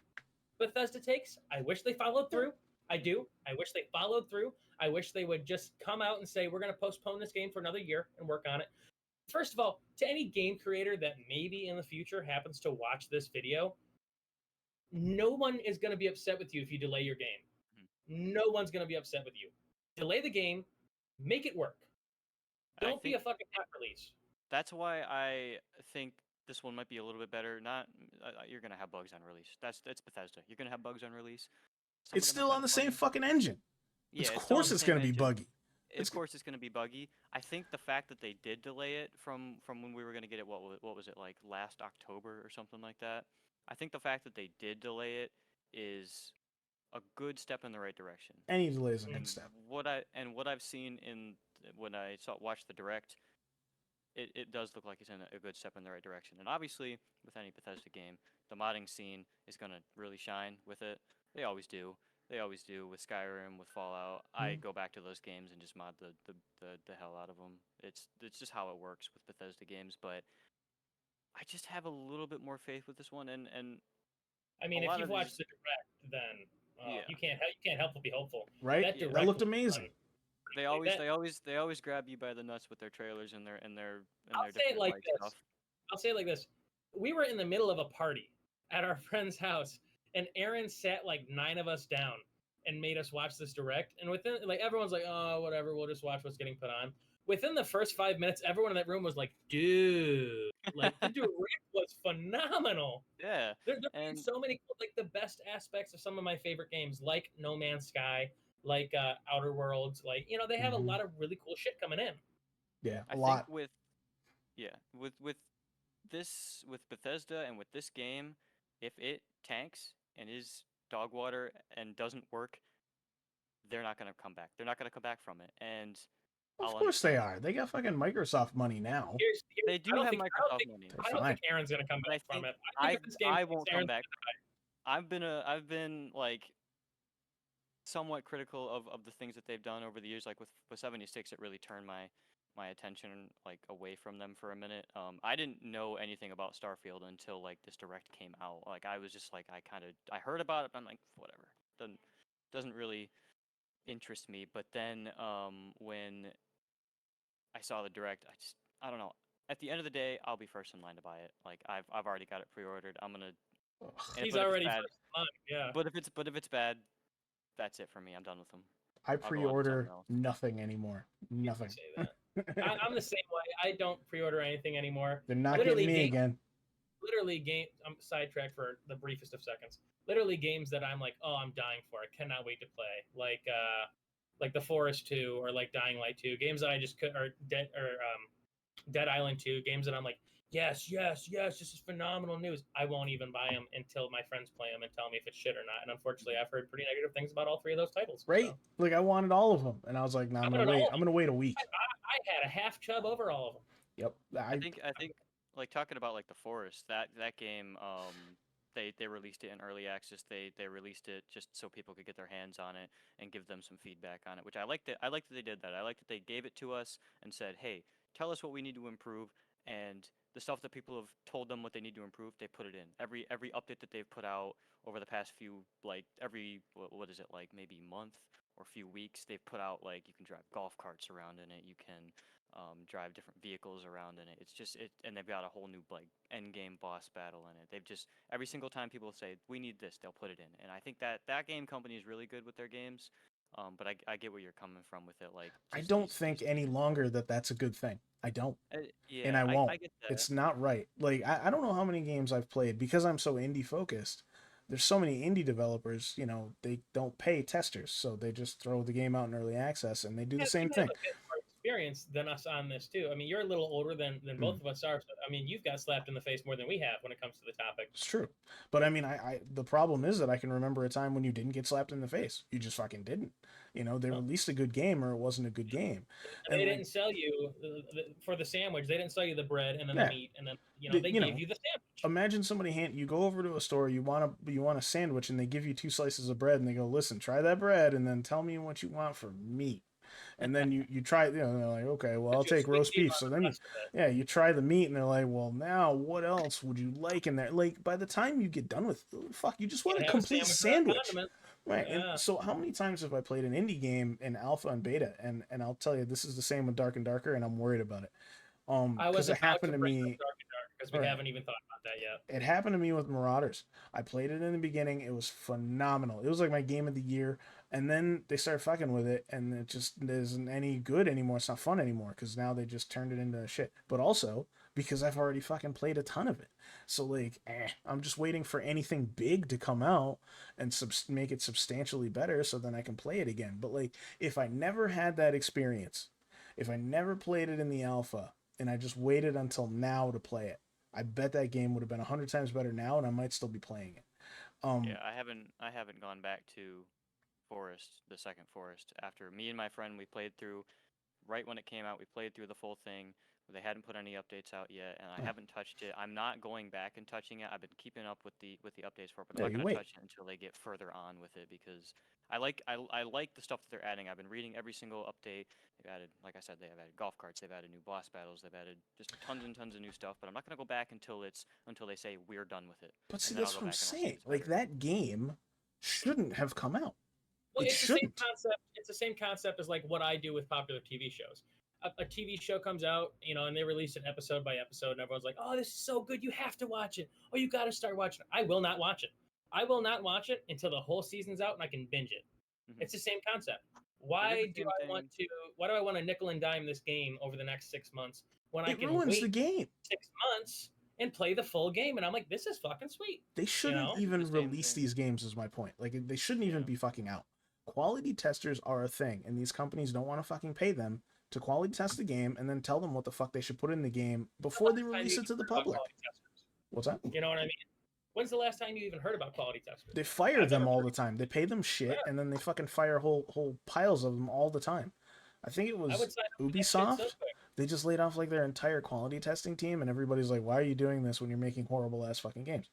Bethesda takes. I wish they followed through. I do. I wish they followed through. I wish they would just come out and say, we're going to postpone this game for another year and work on it. First of all, to any game creator that maybe in the future happens to watch this video, no one is going to be upset with you if you delay your game. No one's going to be upset with you. Delay the game, make it work. Don't be a fucking hot release. That's why I think this one might be a little bit better. Not you're going to have bugs on release. That's Bethesda. You're going to have bugs on release. It's still on the same fucking engine. Yeah, of course it's going to be buggy. Of course it's going to be buggy. I think the fact that they did delay it from when we were going to get it, what was it, like last October or something like that? I think the fact that they did delay it is a good step in the right direction. Any delay is a good step. What I've seen when I watched the direct, it does look like it's in a good step in the right direction. And obviously, with any Bethesda game, the modding scene is going to really shine with it. They always do. They always do with Skyrim, with Fallout. I go back to those games and just mod the hell out of them. It's just how it works with Bethesda games. But I just have a little bit more faith with this one, and I a mean, if lot you've of watched these, the direct, then yeah, you can't help but be hopeful. Right? That yeah. That direct looked was amazing. fun. They Like, always that they always they always grab you by the nuts with their trailers and their I'll say it different like like this. stuff. I'll say it like this. We were in the middle of a party at our friend's house, and Aaron sat like 9 of us down and made us watch this direct. And within, like, everyone's like, oh, whatever, we'll just watch what's getting put on. Within the first 5 minutes, everyone in that room was like, dude, like, the direct was phenomenal. Yeah, There and so many, like, the best aspects of some of my favorite games, like No Man's Sky, like Outer Worlds. Like, they have a lot of really cool shit coming in. Yeah, I a think lot. with with Bethesda and with this game, if it tanks and is dog water and doesn't work, they're not gonna come back. They're not gonna come back from it, and Of I'll course they understand. are. They got fucking Microsoft money now. They do have Microsoft money, They're I don't fine. think Aaron's gonna come but I back from think it. I think if this game I tanks, won't come Aaron's back. I've been like somewhat critical of the things that they've done over the years. Like with 76, it really turned my attention like away from them for a minute. I didn't know anything about Starfield until like this direct came out. Like I was just like I heard about it, but I'm like whatever. Doesn't really interest me. But then when I saw the direct, I don't know. At the end of the day, I'll be first in line to buy it. Like I've already got it pre-ordered. I'm gonna. Ugh. He's But if it's already bad, first in line, yeah. but if it's bad, that's it for me. I'm done with them. I I'll go on to something pre-order else. nothing anymore. You Nothing. say that. I'm the same way. I don't pre-order anything anymore. They're not Literally, getting me again. I'm sidetracked for the briefest of seconds. Literally games that I'm like, oh, I'm dying for. I cannot wait to play. Like The Forest 2 or like Dying Light 2. Games that I just could or Dead Island 2. Games that I'm like, yes, yes, yes, this is phenomenal news. I won't even buy them until my friends play them and tell me if it's shit or not. And unfortunately, I've heard pretty negative things about all three of those titles. Right? So. Like I wanted all of them, and I was like, "No, I I'm gonna wanted all wait. of I'm them. gonna wait a week." I had a half chub over all of them. Yep. I think like talking about like the Forest, that game they released it in early access. They released it just so people could get their hands on it and give them some feedback on it, which I liked it. I liked that they did that. I liked that they gave it to us and said, "Hey, tell us what we need to improve." And the stuff that people have told them what they need to improve, they put it in. Every update that they've put out over the past few like every what is it like maybe month or few weeks, they've put out like you can drive golf carts around in it. You can drive different vehicles around in it. It's just and they've got a whole new like end game boss battle in it. They've just every single time people say we need this, they'll put it in. And I think that game company is really good with their games. But I get where you're coming from with it. Like I just don't think any longer that that's a good thing. I don't. And yeah, I won't. I get that. It's not right. Like I don't know how many games I've played because I'm so indie focused. There's so many indie developers, they don't pay testers, so they just throw the game out in early access and they do the Yeah, same you have thing. a bit more experience than us on this too. I mean, you're a little older than both of us are. So, I mean, you've got slapped in the face more than we have when it comes to the topic. It's true. But I mean, I the problem is that I can remember a time when you didn't get slapped in the face. You just fucking didn't. They No. released a good game or it wasn't a good game. They And didn't sell you for the sandwich. They didn't sell you the bread and then the yeah, meat, and then they you gave know, you the sandwich. imagine somebody you go over to a store, you want a sandwich and they give you 2 slices of bread and they go, "Listen, try that bread and then tell me what you want for meat." And then you try, they're like, "Okay, well, I'll Put you a take sweet roast tea beef." on So the then rest of it. yeah, you try the meat and they're like, "Well, now what else would you like in there?" Like by the time you get done with, fuck, you just want a Have a complete sandwich without sandwich. condiments. Right. And Yeah. so how many times have I played an indie game in alpha and beta? And I'll tell you, this is the same with Dark and Darker, and I'm worried about it. I Because was it about happened to to bring up me. Dark and Dark because we Right. haven't even thought about that yet. It happened to me with Marauders. I played it in the beginning. It was phenomenal. It was like my game of the year. And then they started fucking with it, and it just isn't any good anymore. It's not fun anymore because now they just turned it into shit. But also because I've already fucking played a ton of it. So like, I'm just waiting for anything big to come out and make it substantially better, so then I can play it again. But like, if I never had that experience, if I never played it in the alpha, and I just waited until now to play it, I bet that game would have been 100 times better now, and I might still be playing it. Yeah, I haven't gone back to Forest, the second Forest. After me and my friend, we played through right when it came out. We played through the full thing. They hadn't put any updates out yet, and I Yeah. haven't touched it. I'm not going back and touching it. I've been keeping up with the updates for it, but I'm Yeah, not you going to wait. touch it until they get further on with it because I like the stuff that they're adding. I've been reading every single update. They've added, like I said, they've added golf carts. They've added new boss battles. They've added just tons and tons of new stuff. But I'm not going to go back until they say we're done with it, But see, and then I'll that's go what I'm back and I'll see if saying. it's Like better. that game shouldn't have come out. Well, It it's the same shouldn't. concept. It's the same concept as like what I do with popular TV shows. A TV show comes out, and they release it episode by episode, and everyone's like, "Oh, this is so good! You have to watch it. Oh, you got to start watching it." I will not watch it. I will not watch it until the whole season's out and I can binge it. Mhm. It's the same concept. They Why did the do same I thing. want to? Why do I want to nickel and dime this game over the next 6 months when I It can ruins the wait game. 6 months and play the full game? And I'm like, this is fucking sweet. They shouldn't know? even The same release thing. these games, is my point. Like they shouldn't even Yeah. be fucking out. Quality testers are a thing, and these companies don't want to fucking pay them to quality test the game and then tell them what the fuck they should put in the game before they Last time release you it to the heard about public. quality testers? What's that? You know what I mean? When's the last time you even heard about quality testers? They fire I've them never all heard the time. They pay them shit, Yeah. and then they fucking fire whole piles of them all the time. I think it I would was sign up for that shit so Ubisoft. quick. They just laid off like their entire quality testing team, and everybody's like, "Why are you doing this when you're making horrible ass fucking games?"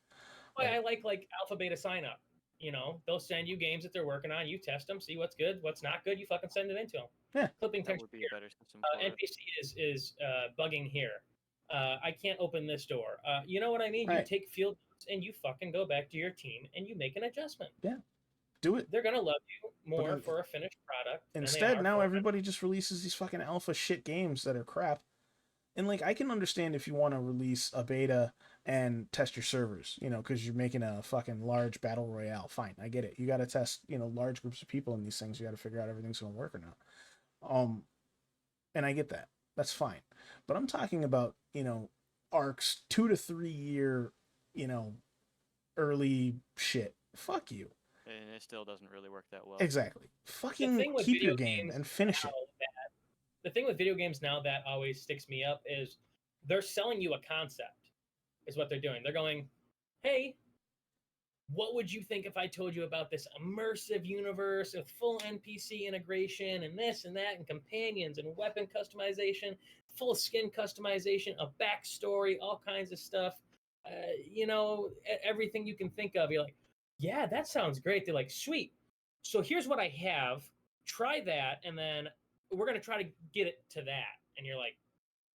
Why I like alpha beta sign up. They'll send you games that they're working on. You test them, see what's good, what's not good. You fucking send it into them. Yeah. Clipping That text would be here. a better system for it. NPC is bugging here. I can't open this door. You know what I mean? Right. You take field notes and you fucking go back to your team and you make an adjustment. Do it. They're gonna love you more then- for a finished product. than they Instead, are now for- everybody just releases these fucking alpha shit games that are crap. And like, I can understand if you want to release a beta and test your servers, because you're making a fucking large battle royale. Fine, I get it. You got to test, large groups of people in these things. You got to figure out everything's going to work or not. And I get that. That's fine. But I'm talking about, ARC's 2 to 3 year, early shit. Fuck you. And it still doesn't really work that well. Exactly. Fucking thing with keep your video game games and finish it. The thing with video games now that always sticks me up is they're selling you a concept, is what they're doing. They're going, hey, what would you think if I told you about this immersive universe with full NPC integration and this and that and companions and weapon customization, full skin customization, a backstory, all kinds of stuff, everything you can think of. You're like, yeah, that sounds great. They're like, sweet. So here's what I have. Try that, and then we're going to try to get it to that. And you're like,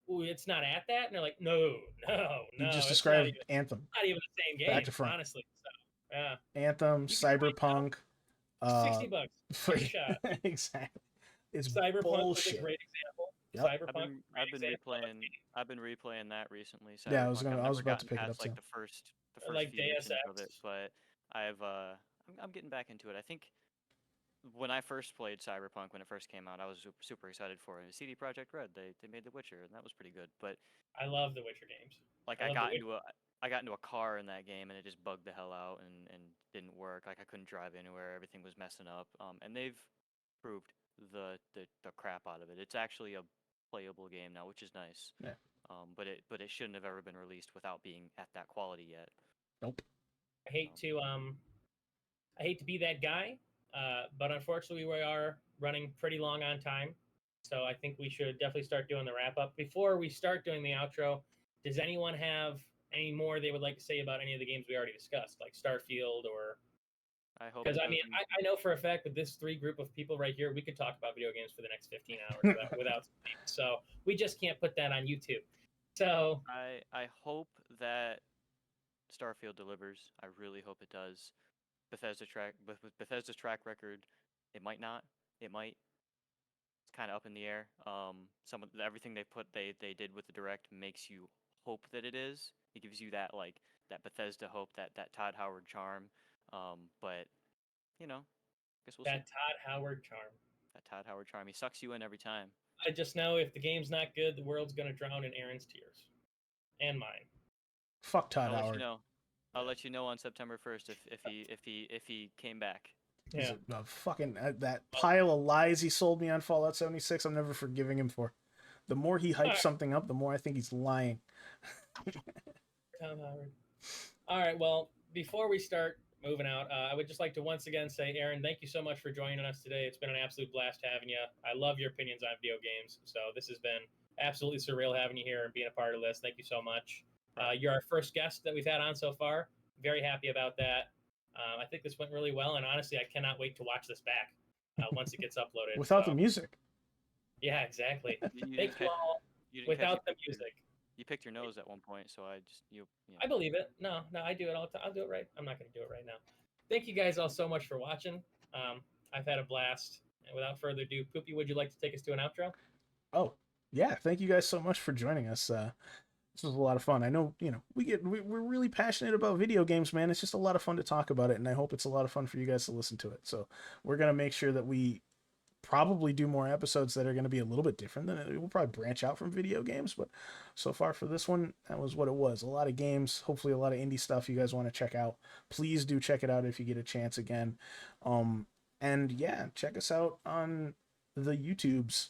ooh, it's not at that? And they're like, no. You just it's described Anthem. not even the same game, Back to front. honestly. So, yeah. Anthem, You can find Cyberpunk. $60. Give it a shot. Exactly. It's Cyberpunk bullshit. was a great example. Yep. Cyberpunk. I've been replaying that recently. Yeah, I Cyberpunk, was I've about to never pick it gotten up past, like too. the first Like few Deus missions of it, Ex. but I'm getting back into it. I think when I first played Cyberpunk when it first came out, I was super excited for it. CD Projekt Red, they made The Witcher, and that was pretty good. But I love the Witcher games. like I I love got The into a car in that game, and it just bugged the hell out and didn't work. Like I couldn't drive anywhere. Everything was messing up. And they've improved the crap out of it. It's actually a playable game now, which is nice. Yeah. But it shouldn't have ever been released without being at that quality yet. Nope. I hate to be that guy, but unfortunately we are running pretty long on time. So I think we should definitely start doing the wrap up. Before we start doing the outro, does anyone have any more they would like to say about any of the games we already discussed, like Starfield or? I hope. Because I mean, I know for a fact with this group of people right here, we could talk about video games for the next 15 hours without sleep. So we just can't put that on YouTube. So I hope that Starfield delivers. I really hope it does. With Bethesda's track record, it might not. It might. It's kind of up in the air. Everything they did with the direct makes you hope that it is. It gives you that that Bethesda hope, that Todd Howard charm. But guess we'll see. that Todd Howard charm. That Todd Howard charm. He sucks you in every time. I just know if the game's not good, the world's gonna drown in Aaron's tears, and mine. Fuck Todd I'll Howard. let you know. I'll let you know on September 1st if he came back. He's Yeah. a fucking that pile of lies he sold me on Fallout 76. I'm never forgiving him for. The more he hypes something up, the more I think he's lying. Tom Howard. All right. Well, before we start moving out, I would just like to once again say, Aaron, thank you so much for joining us today. It's been an absolute blast having you. I love your opinions on video games. So this has been absolutely surreal having you here and being a part of this. Thank you so much. You're our first guest that we've had on so far. Very happy about that. I think this went really well, and honestly, I cannot wait to watch this back once it gets uploaded. Without the music. Yeah, exactly. You Thank you all. Without the music. You picked your nose at one point, so I just you know. I believe it. No, I do it all the time. I'll do it right. I'm not going to do it right now. Thank you guys all so much for watching. I've had a blast. And without further ado, Poopy, would you like to take us to an outro? Oh, yeah. Thank you guys so much for joining us. This was a lot of fun. I know, we're really passionate about video games, man. It's just a lot of fun to talk about it, and I hope it's a lot of fun for you guys to listen to it. So we're going to make sure that we probably do more episodes that are going to be a little bit different than it. We'll probably branch out from video games, but so far for this one, that was what it was. A lot of games, hopefully a lot of indie stuff you guys want to check out. Please do check it out if you get a chance again. And yeah, check us out on the YouTubes.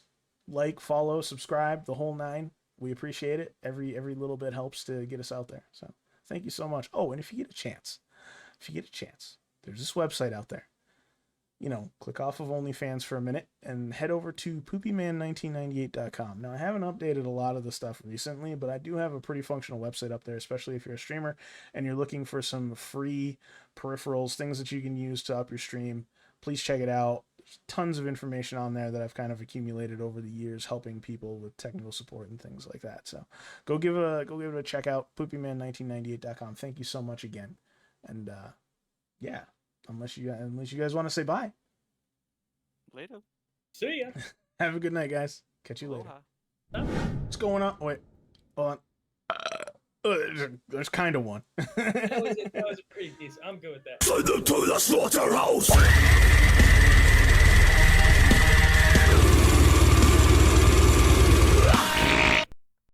Like, follow, subscribe, the whole nine. We appreciate it. Every little bit helps to get us out there. So thank you so much. Oh, and if you get a chance, there's this website out there. Click off of OnlyFans for a minute and head over to poopyman1998.com. Now, I haven't updated a lot of the stuff recently, but I do have a pretty functional website up there, especially if you're a streamer and you're looking for some free peripherals, things that you can use to up your stream. Please check it out. There's tons of information on there that I've kind of accumulated over the years, helping people with technical support and things like that. So go give it a check out, poopyman1998.com. Thank you so much again. And yeah. Unless you guys want to say bye. Later. See ya. Have a good night, guys. Catch you later. Aloha. What's going on? Wait, hold on. There's kind of one. That was a pretty decent. I'm good with that. Send them to the slaughterhouse!